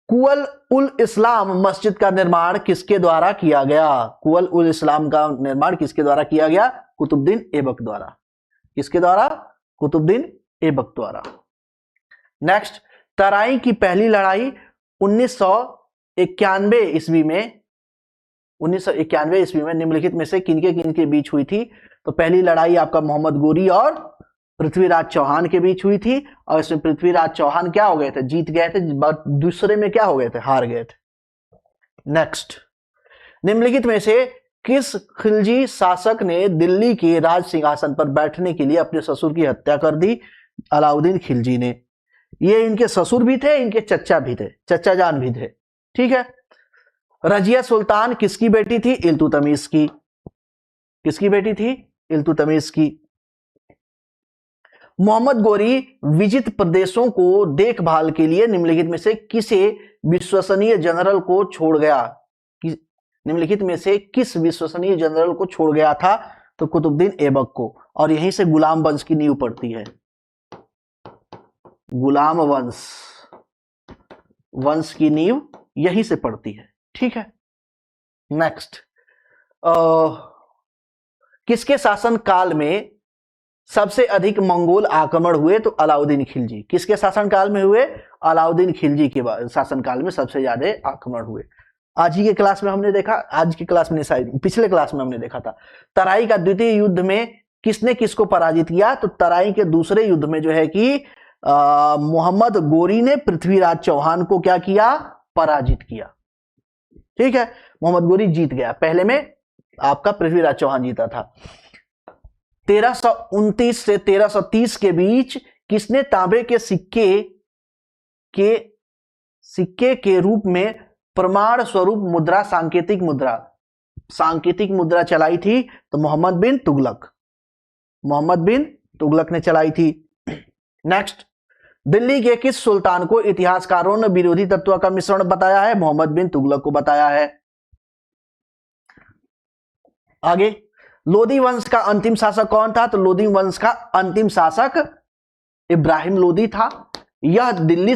Speaker 1: कुअल उल इस्लाम मस्जिद का निर्माण किसके द्वारा किया गया? कुअल उल इस्लाम का निर्माण किसके द्वारा किया गया? कुतुबुद्दीन ऐबक द्वारा। किसके द्वारा? कुतुबुद्दीन ऐबक द्वारा। नेक्स्ट, तराई की पहली लड़ाई 1991 ईस्वी में 1991 ईस्वी में निम्नलिखित में से किनके बीच हुई थी? तो पहली लड़ाई आपका मोहम्मद गोरी और पृथ्वीराज चौहान के बीच हुई थी। और इसमें पृथ्वीराज चौहान क्या हो गए थे? जीत गए थे। दूसरे में क्या हो गए थे? हार गए थे। नेक्स्ट, निम्नलिखित में से किस खिलजी शासक ने दिल्ली के राज सिंहासन पर बैठने के लिए अपने ससुर की हत्या कर दी? अलाउद्दीन खिलजी ने। ये इनके ससुर भी थे, इनके चचा भी थे, चचा जान भी थे, ठीक है। रजिया सुल्तान किसकी बेटी थी? इल्तुतमिश की। किसकी बेटी थी? इल्तुतमिश की। मोहम्मद गोरी विजित प्रदेशों को देखभाल के लिए निम्नलिखित में से किसे विश्वसनीय जनरल को छोड़ गया? निम्नलिखित में से किस विश्वसनीय जनरल को छोड़ गया था? तो कुतुबुद्दीन ऐबक को। और यहीं से गुलाम वंश की नींव पड़ती है। गुलाम वंश की नींव यहीं से पड़ती है। ठीक है, नेक्स्ट, किसके शासन काल में सबसे अधिक मंगोल आक्रमण हुए? तो अलाउद्दीन खिलजी। किसके शासन काल में हुए? अलाउद्दीन खिलजी के शासन काल में सबसे ज्यादा आक्रमण हुए। आज ही के क्लास में हमने देखा, आज की क्लास में शायद पिछले क्लास में हमने देखा था, तराई का द्वितीय युद्ध में किसने किसको पराजित किया? तो तराई के दूसरे युद्ध में जो है कि मोहम्मद गोरी ने पृथ्वीराज चौहान को क्या किया? पराजित किया। ठीक है, मोहम्मद गोरी जीत गया, पहले में आपका पृथ्वीराज चौहान जीता था। 1329 से 1330 के बीच किसने तांबे के सिक्के के रूप में प्रमाण स्वरूप मुद्रा, सांकेतिक मुद्रा चलाई थी? तो मोहम्मद बिन तुगलक ने चलाई थी। नेक्स्ट, दिल्ली के किस सुल्तान को इतिहासकारों ने विरोधी तत्व का मिश्रण बताया है? मोहम्मद बिन तुगलक को बताया है। आगे, लोदी वंश का अंतिम शासक कौन था? तो लोदी वंश का अंतिम शासक इब्राहिम लोदी था। यह दिल्ली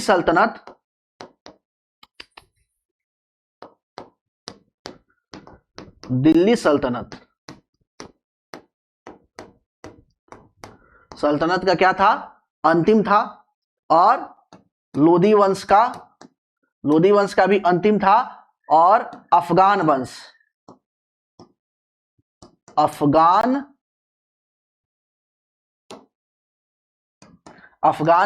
Speaker 1: सल्तनत सल्तनत का क्या था? अंतिम था। और लोदी वंश का भी अंतिम था। और अफगान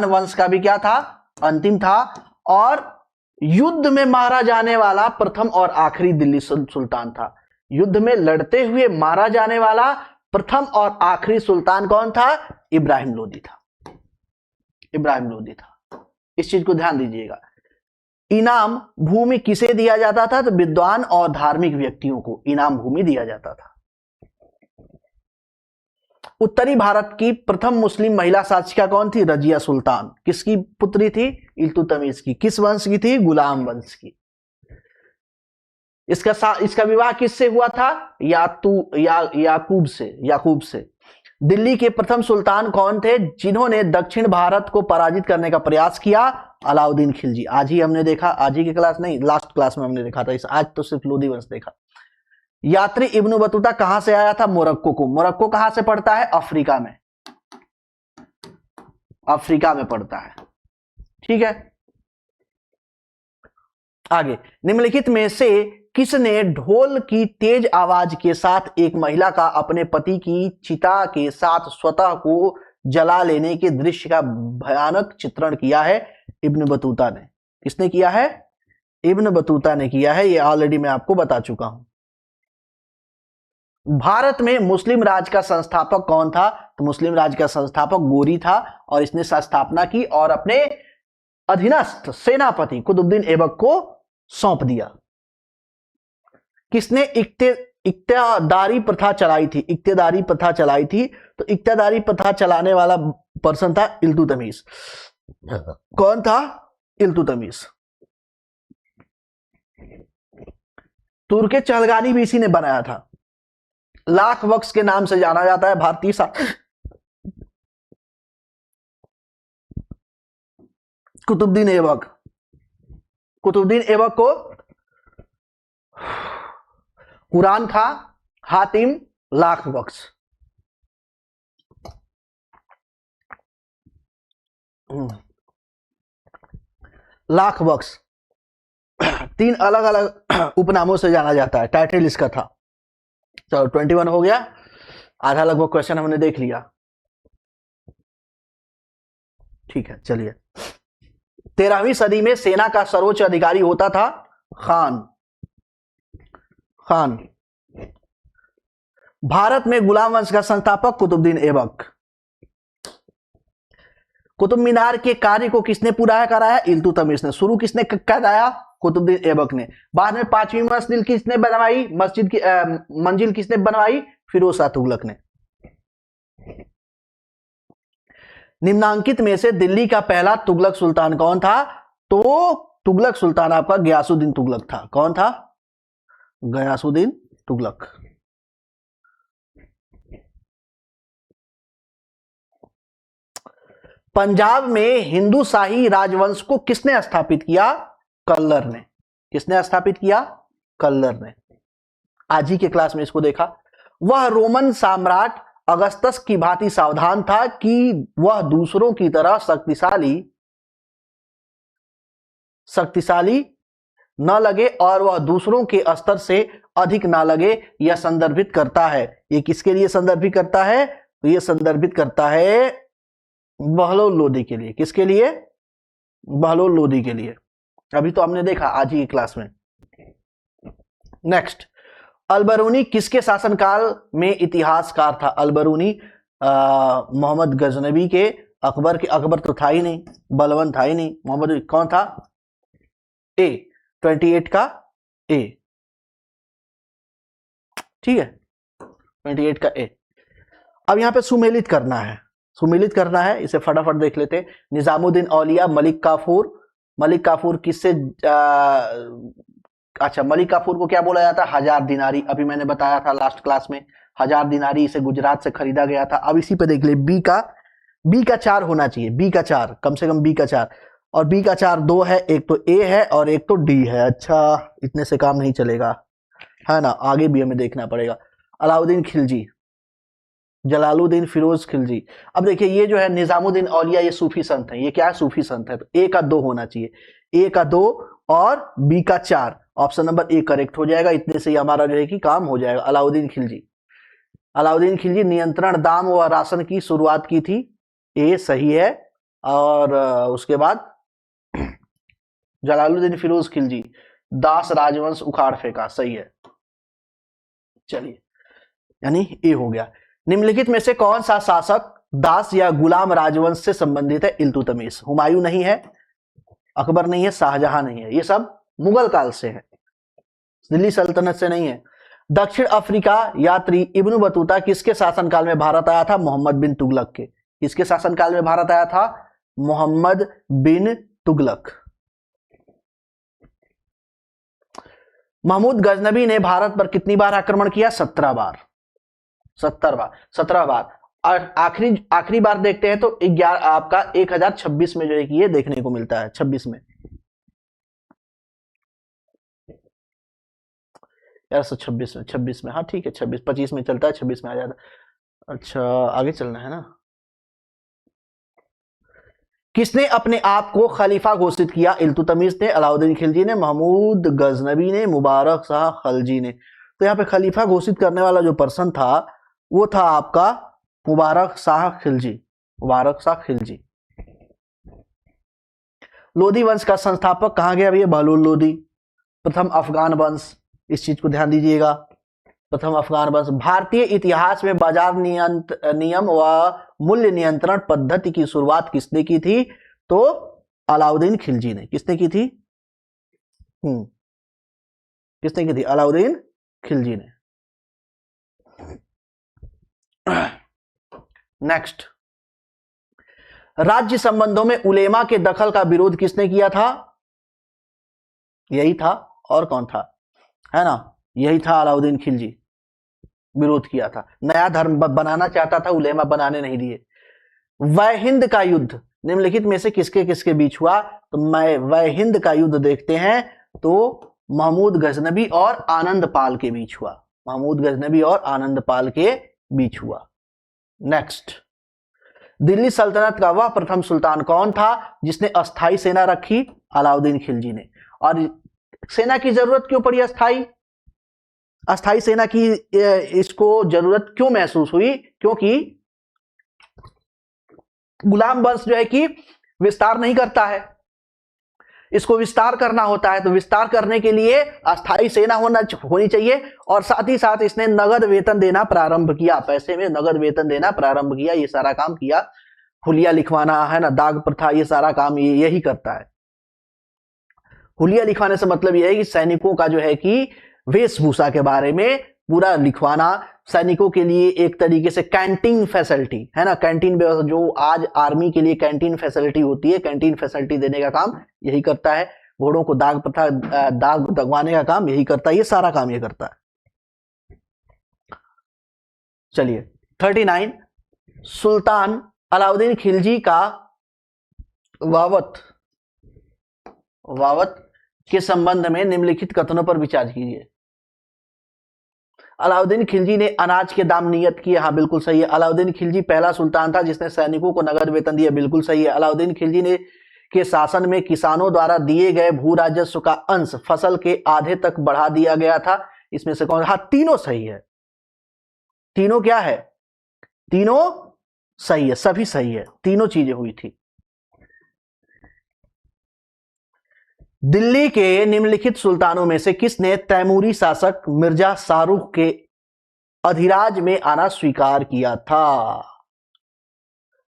Speaker 1: वंश का भी क्या था? अंतिम था। और युद्ध में मारा जाने वाला प्रथम और आखिरी दिल्ली सुल्तान था। युद्ध में लड़ते हुए मारा जाने वाला प्रथम और आखिरी सुल्तान कौन था? इब्राहिम लोदी था। इस चीज को ध्यान दीजिएगा। इनाम भूमि किसे दिया जाता था? तो विद्वान और धार्मिक व्यक्तियों को इनाम भूमि दिया जाता था। उत्तरी भारत की प्रथम मुस्लिम महिला शासिका कौन थी? रजिया सुल्तान। किसकी पुत्री थी? इल्तुतमिश की। किस वंश की थी? गुलाम वंश की। इसका विवाह किससे हुआ था? याकूब से। दिल्ली के प्रथम सुल्तान कौन थे जिन्होंने दक्षिण भारत को पराजित करने का प्रयास किया? अलाउद्दीन खिलजी। आज ही हमने देखा, आज ही की क्लास नहीं, लास्ट क्लास में हमने देखा था। आज तो सिर्फ लोदी वंश देखा। यात्री इब्न बतूता कहां से आया था? मोरक्को को। मोरक्को कहां से पड़ता है? अफ्रीका में पड़ता है। ठीक है, आगे, निम्नलिखित में से किसने ढोल की तेज आवाज के साथ एक महिला का अपने पति की चिता के साथ स्वतः को जला लेने के दृश्य का भयानक चित्रण किया है? इब्न बतूता ने। किसने किया है? इब्न बतूता ने किया है। ये ऑलरेडी मैं आपको बता चुका हूं। भारत में मुस्लिम राज का संस्थापक कौन था? तो मुस्लिम राज का संस्थापक गोरी था, और इसने स्थापना की और अपने अधीनस्थ सेनापति कुतुबुद्दीन ऐबक को सौंप दिया। किसने इक्तेदारी प्रथा चलाई थी? तो इक्तेदारी प्रथा चलाने वाला पर्सन था इल्तुतमिश। कौन था? इल्तुतमिश। तुर्के चहलगानी भी इसी ने बनाया था। लाख वक्स के नाम से जाना जाता है भारतीय कुतुबुद्दीन ऐबक को कुरान खां, हातिम, लाख वक्स। लाख वक्स 3 अलग अलग उपनामों से जाना जाता है। टाइटल इसका था। चलो 21 हो गया, आधा लगभग क्वेश्चन हमने देख लिया। ठीक है, चलिए। 13वीं सदी में सेना का सर्वोच्च अधिकारी होता था खान। भारत में गुलाम वंश का संस्थापक कुतुबुद्दीन ऐबक। कुतुब मीनार के कार्य को किसने पूरा कराया? इल्तुतमिश ने। शुरू किसने कराया? कुतुबुद्दीन ऐबक ने। बाद में 5वीं मंजिल किसने बनवाई? मंजिल किसने बनवाई? फिरोज शाह तुगलक ने। निम्नांकित में से दिल्ली का पहला तुगलक सुल्तान कौन था? तो तुगलक सुल्तान आपका गयासुद्दीन तुगलक था। कौन था? गयासुद्दीन तुगलक। पंजाब में हिंदू शाही राजवंश को किसने स्थापित किया? कल्लर ने। किसने स्थापित किया? कल्लर ने। आज ही के क्लास में इसको देखा। वह रोमन सम्राट अगस्तस की भांति सावधान था कि वह दूसरों की तरह शक्तिशाली न लगे और वह दूसरों के स्तर से अधिक ना लगे। यह संदर्भित करता है, ये किसके लिए संदर्भित करता है? तो यह संदर्भित करता है बहलोल लोदी के लिए। किसके लिए? बहलोल लोदी के लिए। अभी तो हमने देखा आज ही क्लास में। नेक्स्ट, अलबरूनी किसके शासनकाल में इतिहासकार था? अलबरूनी मोहम्मद गजनबी के, अकबर के। अकबर तो था ही नहीं, बलवन था ही नहीं। मोहम्मद कौन था? ए 28 का ए, ठीक है, 28 का ए। अब यहां पे सुमेलित करना है, सुमेलित करना है, इसे फटाफट देख लेते हैं। निजामुद्दीन औलिया, मलिक काफूर। मलिक काफूर किससे अच्छा, मलिक काफूर को क्या बोला जाता है? 1000 दिनारी। अभी मैंने बताया था लास्ट क्लास में, 1000 दिनारी इसे गुजरात से खरीदा गया था। अब इसी पे देख ले, बी का 4 होना चाहिए, बी का 4, कम से कम बी का 4। और बी का 4 2 है, एक तो ए है और एक तो डी है। अच्छा, इतने से काम नहीं चलेगा, है ना, आगे भी हमें देखना पड़ेगा। अलाउद्दीन खिलजी, जलालुद्दीन फिरोज खिलजी। अब देखिए, ये जो है निजामुद्दीन औलिया, ये सूफी संत है। ये क्या है? सूफी संत है। तो ए का 2 होना चाहिए, ए का 2 और बी का 4। ऑप्शन नंबर ए करेक्ट हो जाएगा। इतने से ही हमारा जो है कि काम हो जाएगा। अलाउद्दीन खिलजी, अलाउद्दीन खिलजी नियंत्रण दाम व राशन की शुरुआत की थी। ए सही है। और उसके बाद जलालुद्दीन फिरोज खिलजी, दास राजवंश उखाड़ फेंका। सही है। चलिए, यानी ए हो गया। निम्नलिखित में से कौन सा शासक दास या गुलाम राजवंश से संबंधित है? इल्तुतमिश। हुमायूं नहीं है, अकबर नहीं है, शाहजहां नहीं है, ये सब मुगल काल से है, दिल्ली सल्तनत से नहीं है। दक्षिण अफ्रीका यात्री इब्न बतूता किसके शासनकाल में भारत आया था? मोहम्मद बिन तुगलक के। किसके शासनकाल में भारत आया था? मोहम्मद बिन तुगलक। महमूद गजनबी ने भारत पर कितनी बार आक्रमण किया? 17 बार। 17 बार। और आखिरी बार देखते हैं तो 1026 में जो है कि ये देखने को मिलता है। 26 में, 26 में, हाँ ठीक है, 25 में चलता है, 26 में आ जाता है। अच्छा, आगे चलना है ना। किसने अपने आप को खलीफा घोषित किया? इल्तुतमिश ने, अलाउद्दीन खिलजी ने, महमूद गजनबी ने, मुबारक शाह खलजी ने। तो यहाँ पे खलीफा घोषित करने वाला जो पर्सन था वो था आपका मुबारक शाह खिलजी। मुबारक शाह खिलजी। लोदी वंश का संस्थापक कहा गया भैया? बहलोल लोदी। प्रथम अफगान वंश, इस चीज को ध्यान दीजिएगा। प्रथम अफगान वंश। भारतीय इतिहास में बाजार नियम व मूल्य नियंत्रण पद्धति की शुरुआत किसने की थी? तो अलाउद्दीन खिलजी ने। किसने की थी? किसने की थी? अलाउद्दीन खिलजी ने। नेक्स्ट, राज्य संबंधों में उलेमा के दखल का विरोध किसने किया था? यही था, और कौन था, है ना, यही था, अलाउद्दीन खिलजी। विरोध किया था, नया धर्म बनाना चाहता था, उलेमा बनाने नहीं दिए। वह हिंद का युद्ध निम्नलिखित में से किसके किसके बीच हुआ? तो वह हिंद का युद्ध देखते हैं तो महमूद गजनबी और आनंद पाल के बीच हुआ। महमूद गजनबी और आनंद पाल के बीच हुआ। नेक्स्ट, दिल्ली सल्तनत का वह प्रथम सुल्तान कौन था जिसने अस्थाई सेना रखी? अलाउद्दीन खिलजी ने। और सेना की जरूरत क्यों पड़ी? अस्थाई सेना की इसको जरूरत क्यों महसूस हुई? क्योंकि गुलाम वंश जो है कि विस्तार नहीं करता है, इसको विस्तार करना होता है। तो विस्तार करने के लिए अस्थाई सेना होनी चाहिए। और साथ ही साथ इसने नगद वेतन देना प्रारंभ किया, पैसे में नगद वेतन देना प्रारंभ किया। ये सारा काम किया, हुलिया लिखवाना, है ना, दाग प्रथा, ये सारा काम यही करता है। हुलिया लिखवाने से मतलब यह है कि सैनिकों का जो है कि वेशभूषा के बारे में पूरा लिखवाना, सैनिकों के लिए एक तरीके से कैंटीन फैसिलिटी, है ना, कैंटीन जो आज आर्मी के लिए कैंटीन फैसिलिटी होती है, कैंटीन फैसिलिटी देने का काम यही करता है। घोड़ों को दाग प्रथा, दाग दगवाने का काम यही करता है। ये सारा काम ये करता है। चलिए 39, सुल्तान अलाउद्दीन खिलजी का वावत वावत के संबंध में निम्नलिखित कथनों पर विचार कीजिए। अलाउद्दीन खिलजी ने अनाज के दाम नियत किए, हाँ बिल्कुल सही है। अलाउद्दीन खिलजी पहला सुल्तान था जिसने सैनिकों को नगद वेतन दिया, बिल्कुल सही है। अलाउद्दीन खिलजी ने के शासन में किसानों द्वारा दिए गए भू राजस्व का अंश फसल के आधे तक बढ़ा दिया गया था। इसमें से कौन? हाँ तीनों सही है। तीनों क्या है? तीनों सही है, सभी सही है, तीनों चीजें हुई थी। दिल्ली के निम्नलिखित सुल्तानों में से किसने तैमूरी शासक मिर्जा शाहरुख के अधिराज में आना स्वीकार किया था?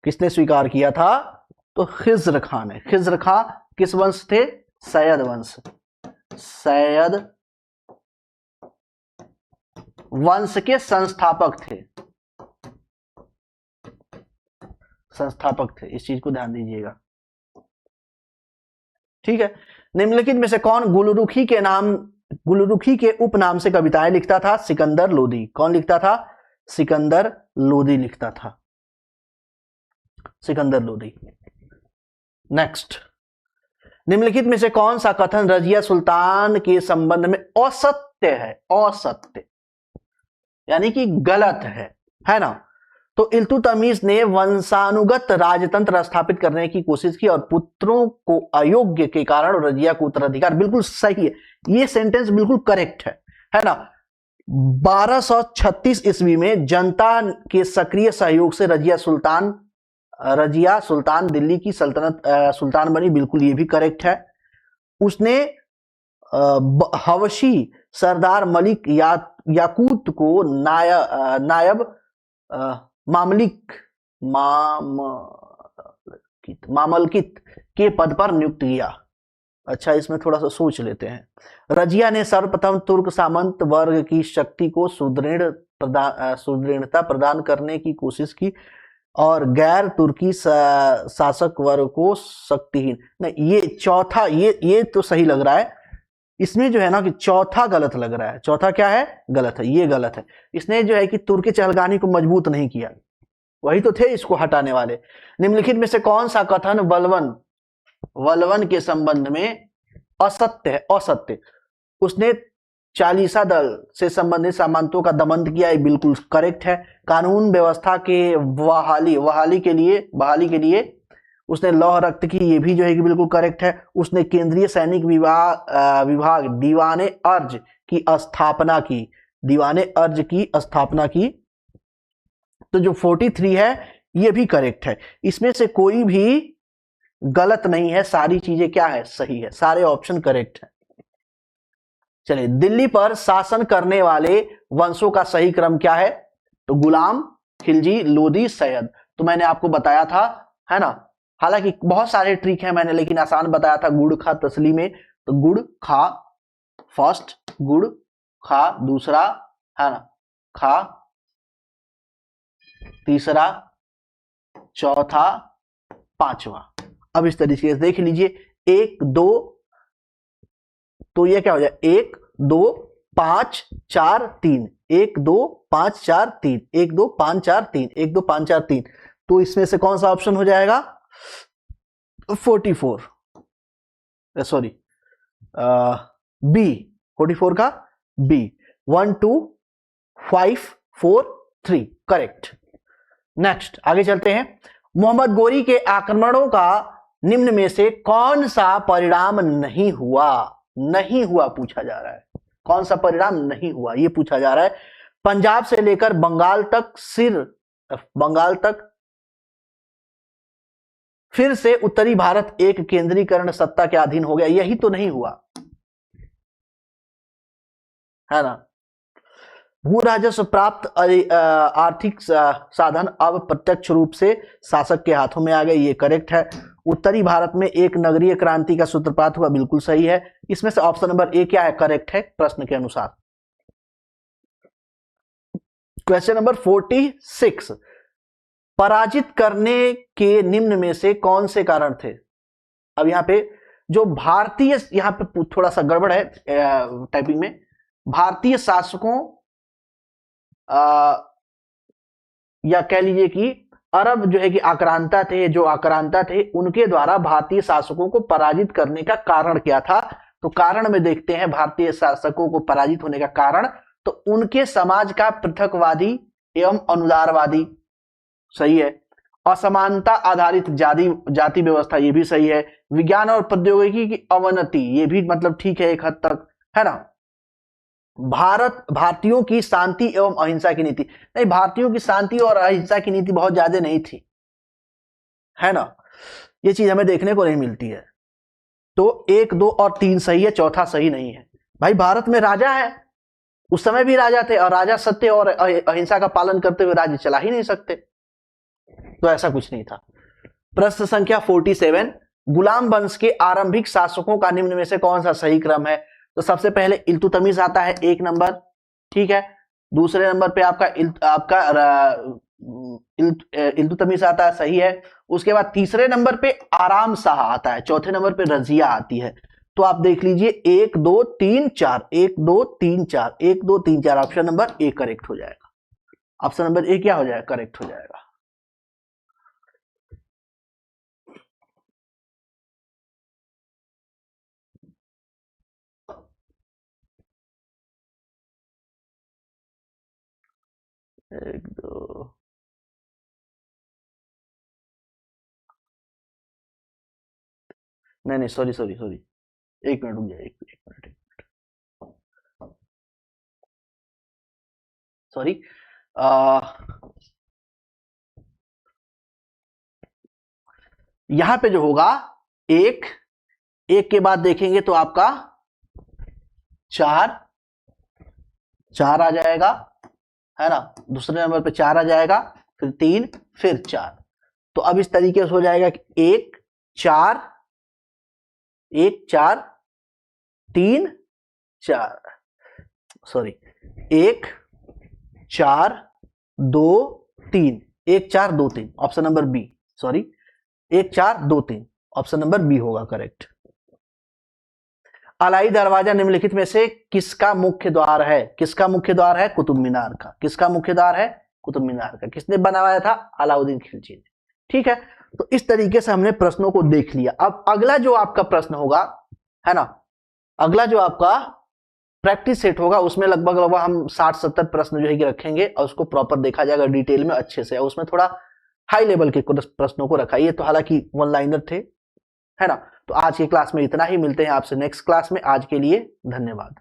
Speaker 1: किसने स्वीकार किया था? तो खिज्र खान ने। खिज्र खां किस वंश थे? सैयद वंश। सैयद वंश के संस्थापक थे, संस्थापक थे, इस चीज को ध्यान दीजिएगा, ठीक है। निम्नलिखित में से कौन गुलरुखी के उपनाम से कविताएं लिखता था? सिकंदर लोदी। कौन लिखता था? सिकंदर लोदी लिखता था, सिकंदर लोदी। नेक्स्ट, निम्नलिखित में से कौन सा कथन रजिया सुल्तान के संबंध में असत्य है? असत्य यानी कि गलत है ना? तो इल्तुतमिश ने वंशानुगत राजतंत्र स्थापित करने की कोशिश की और पुत्रों को अयोग्य के कारण रजिया को उत्तराधिकार, बिल्कुल सही है, ये सेंटेंस बिल्कुल करेक्ट है ना? 1236 ईस्वी में जनता के सक्रिय सहयोग से रजिया सुल्तान दिल्ली की सल्तनत सुल्तान बनी, बिल्कुल ये भी करेक्ट है। उसने हवशी सरदार मलिक याकूत को नायब मामलकित के पद पर नियुक्त किया। अच्छा, इसमें थोड़ा सा सोच लेते हैं। रजिया ने सर्वप्रथम तुर्क सामंत वर्ग की शक्ति को सुदृढ़ता प्रदान करने की कोशिश की और गैर तुर्की शासक वर्ग को शक्तिहीन। नहीं, ये चौथा, ये तो सही लग रहा है। इसमें जो है ना कि चौथा गलत लग रहा है। चौथा क्या है? गलत है, ये गलत है। इसने जो है कि तुर्की चहलगानी को मजबूत नहीं किया, वही तो थे इसको हटाने वाले। निम्नलिखित में से कौन सा कथन वलवन के संबंध में असत्य है? असत्य। उसने चालीसा दल से संबंधित सामंतों का दमन किया, ये बिल्कुल करेक्ट है। कानून व्यवस्था के बहाली के लिए उसने लौह रक्त की, ये भी जो है कि बिल्कुल करेक्ट है। उसने केंद्रीय सैनिक विभाग दीवाने अर्ज की स्थापना की। तो जो 43 है ये भी करेक्ट है। इसमें से कोई भी गलत नहीं है, सारी चीजें क्या है? सही है, सारे ऑप्शन करेक्ट है। चलिए, दिल्ली पर शासन करने वाले वंशों का सही क्रम क्या है? तो गुलाम, खिलजी, लोदी, सैयद। तो मैंने आपको बताया था, है ना? हालांकि बहुत सारे ट्रिक हैं मैंने, लेकिन आसान बताया था। गुड़ खा तसली में, तो गुड़ खा फर्स्ट, गुड़ खा दूसरा, है ना? खा तीसरा, चौथा, पांचवा। अब इस तरीके से देख लीजिए, 1 2, तो ये क्या हो जाए? 1 2 5 4 3, 1 2 5 4 3, 1 2 5 4 3, 1 2 5 4 3। तो इसमें से कौन सा ऑप्शन हो जाएगा? 44, सॉरी बी, 44 का बी। 1 2 5 4 3, करेक्ट। नेक्स्ट, आगे चलते हैं। मोहम्मद गोरी के आक्रमणों का निम्न में से कौन सा परिणाम नहीं हुआ पूछा जा रहा है। कौन सा परिणाम नहीं हुआ, ये पूछा जा रहा है। पंजाब से लेकर बंगाल तक फिर से उत्तरी भारत एक केंद्रीकरण सत्ता के अधीन हो गया, यही तो नहीं हुआ, है ना? भू राजस्व प्राप्त आर्थिक साधन अब प्रत्यक्ष रूप से शासक के हाथों में आ गए, ये करेक्ट है। उत्तरी भारत में एक नगरीय क्रांति का सूत्रपात हुआ, बिल्कुल सही है। इसमें से ऑप्शन नंबर ए क्या है? करेक्ट है प्रश्न के अनुसार। क्वेश्चन नंबर 46, पराजित करने के निम्न में से कौन से कारण थे? अब यहाँ पे जो भारतीय, यहाँ पे थोड़ा सा गड़बड़ है टाइपिंग में। भारतीय शासकों या कह लीजिए कि अरब जो है कि आक्रांता थे, जो आक्रांता थे उनके द्वारा भारतीय शासकों को पराजित करने का कारण क्या था? तो कारण में देखते हैं भारतीय शासकों को पराजित होने का कारण, तो उनके समाज का पृथकवादी एवं अनुदारवादी, सही है। असमानता आधारित जाति व्यवस्था, ये भी सही है। विज्ञान और प्रौद्योगिकी की अवनति, ये भी मतलब ठीक है एक हद तक, है ना। भारतीयों की शांति एवं अहिंसा की नीति, नहीं, भारतीयों की शांति और अहिंसा की नीति बहुत ज्यादा नहीं थी, है ना। ये चीज हमें देखने को नहीं मिलती है। तो 1, 2 और 3 सही है, चौथा सही नहीं है। भाई भारत में राजा है, उस समय भी राजा थे, और राजा सत्य और अहिंसा का पालन करते हुए राज्य चला ही नहीं सकते, तो ऐसा कुछ नहीं था। प्रश्न संख्या 47, गुलाम वंश के आरंभिक शासकों का निम्न में से कौन सा सही क्रम है? तो सबसे पहले इल्तुतमिश आता है 1 नंबर, ठीक है। दूसरे नंबर पे आपका इल्तुतमिश आता है, सही है। उसके बाद तीसरे नंबर पे आराम शाह आता है, चौथे नंबर पे रजिया आती है। तो आप देख लीजिए 1, 2, 3, 4, 1, 2, 3, 4, 1, 2, 3, 4, ऑप्शन नंबर ए करेक्ट हो जाएगा। ऑप्शन नंबर ए क्या हो जाएगा? करेक्ट हो जाएगा। एक दो, नहीं नहीं, सॉरी सॉरी सॉरी, 1 मिनट रुक जाए, 1 मिनट, सॉरी। यहां पे जो होगा 1 के बाद देखेंगे तो आपका 4 आ जाएगा, है ना। दूसरे नंबर पे 4 आ जाएगा, फिर 3, फिर 4। तो अब इस तरीके से हो जाएगा कि 1, 4, 3, 4, sorry, 1, 4, 2, 3, 1, 4, 2, 3, option number B, sorry, 1, 4, 2, 3, option number B होगा करेक्ट। अलाई दरवाजा निम्नलिखित में से किसका मुख्य द्वार है? किसका मुख्य द्वार है? कुतुब मीनार का। किसका मुख्य द्वार है? कुतुब मीनार का। किसने बनवाया था? अलाउद्दीन खिलजी ने। ठीक है, तो इस तरीके से हमने प्रश्नों को देख लिया। अब अगला जो आपका प्रश्न होगा, है ना, अगला जो आपका प्रैक्टिस सेट होगा, उसमें लगभग हम 60-70 प्रश्न जो है कि रखेंगे, और उसको प्रॉपर देखा जाएगा डिटेल में अच्छे से। उसमें थोड़ा हाई लेवल के प्रश्नों को रखा, ये तो हालांकि 1 लाइनर थे, है ना। तो आज की क्लास में इतना ही, मिलते हैं आपसे नेक्स्ट क्लास में। आज के लिए धन्यवाद।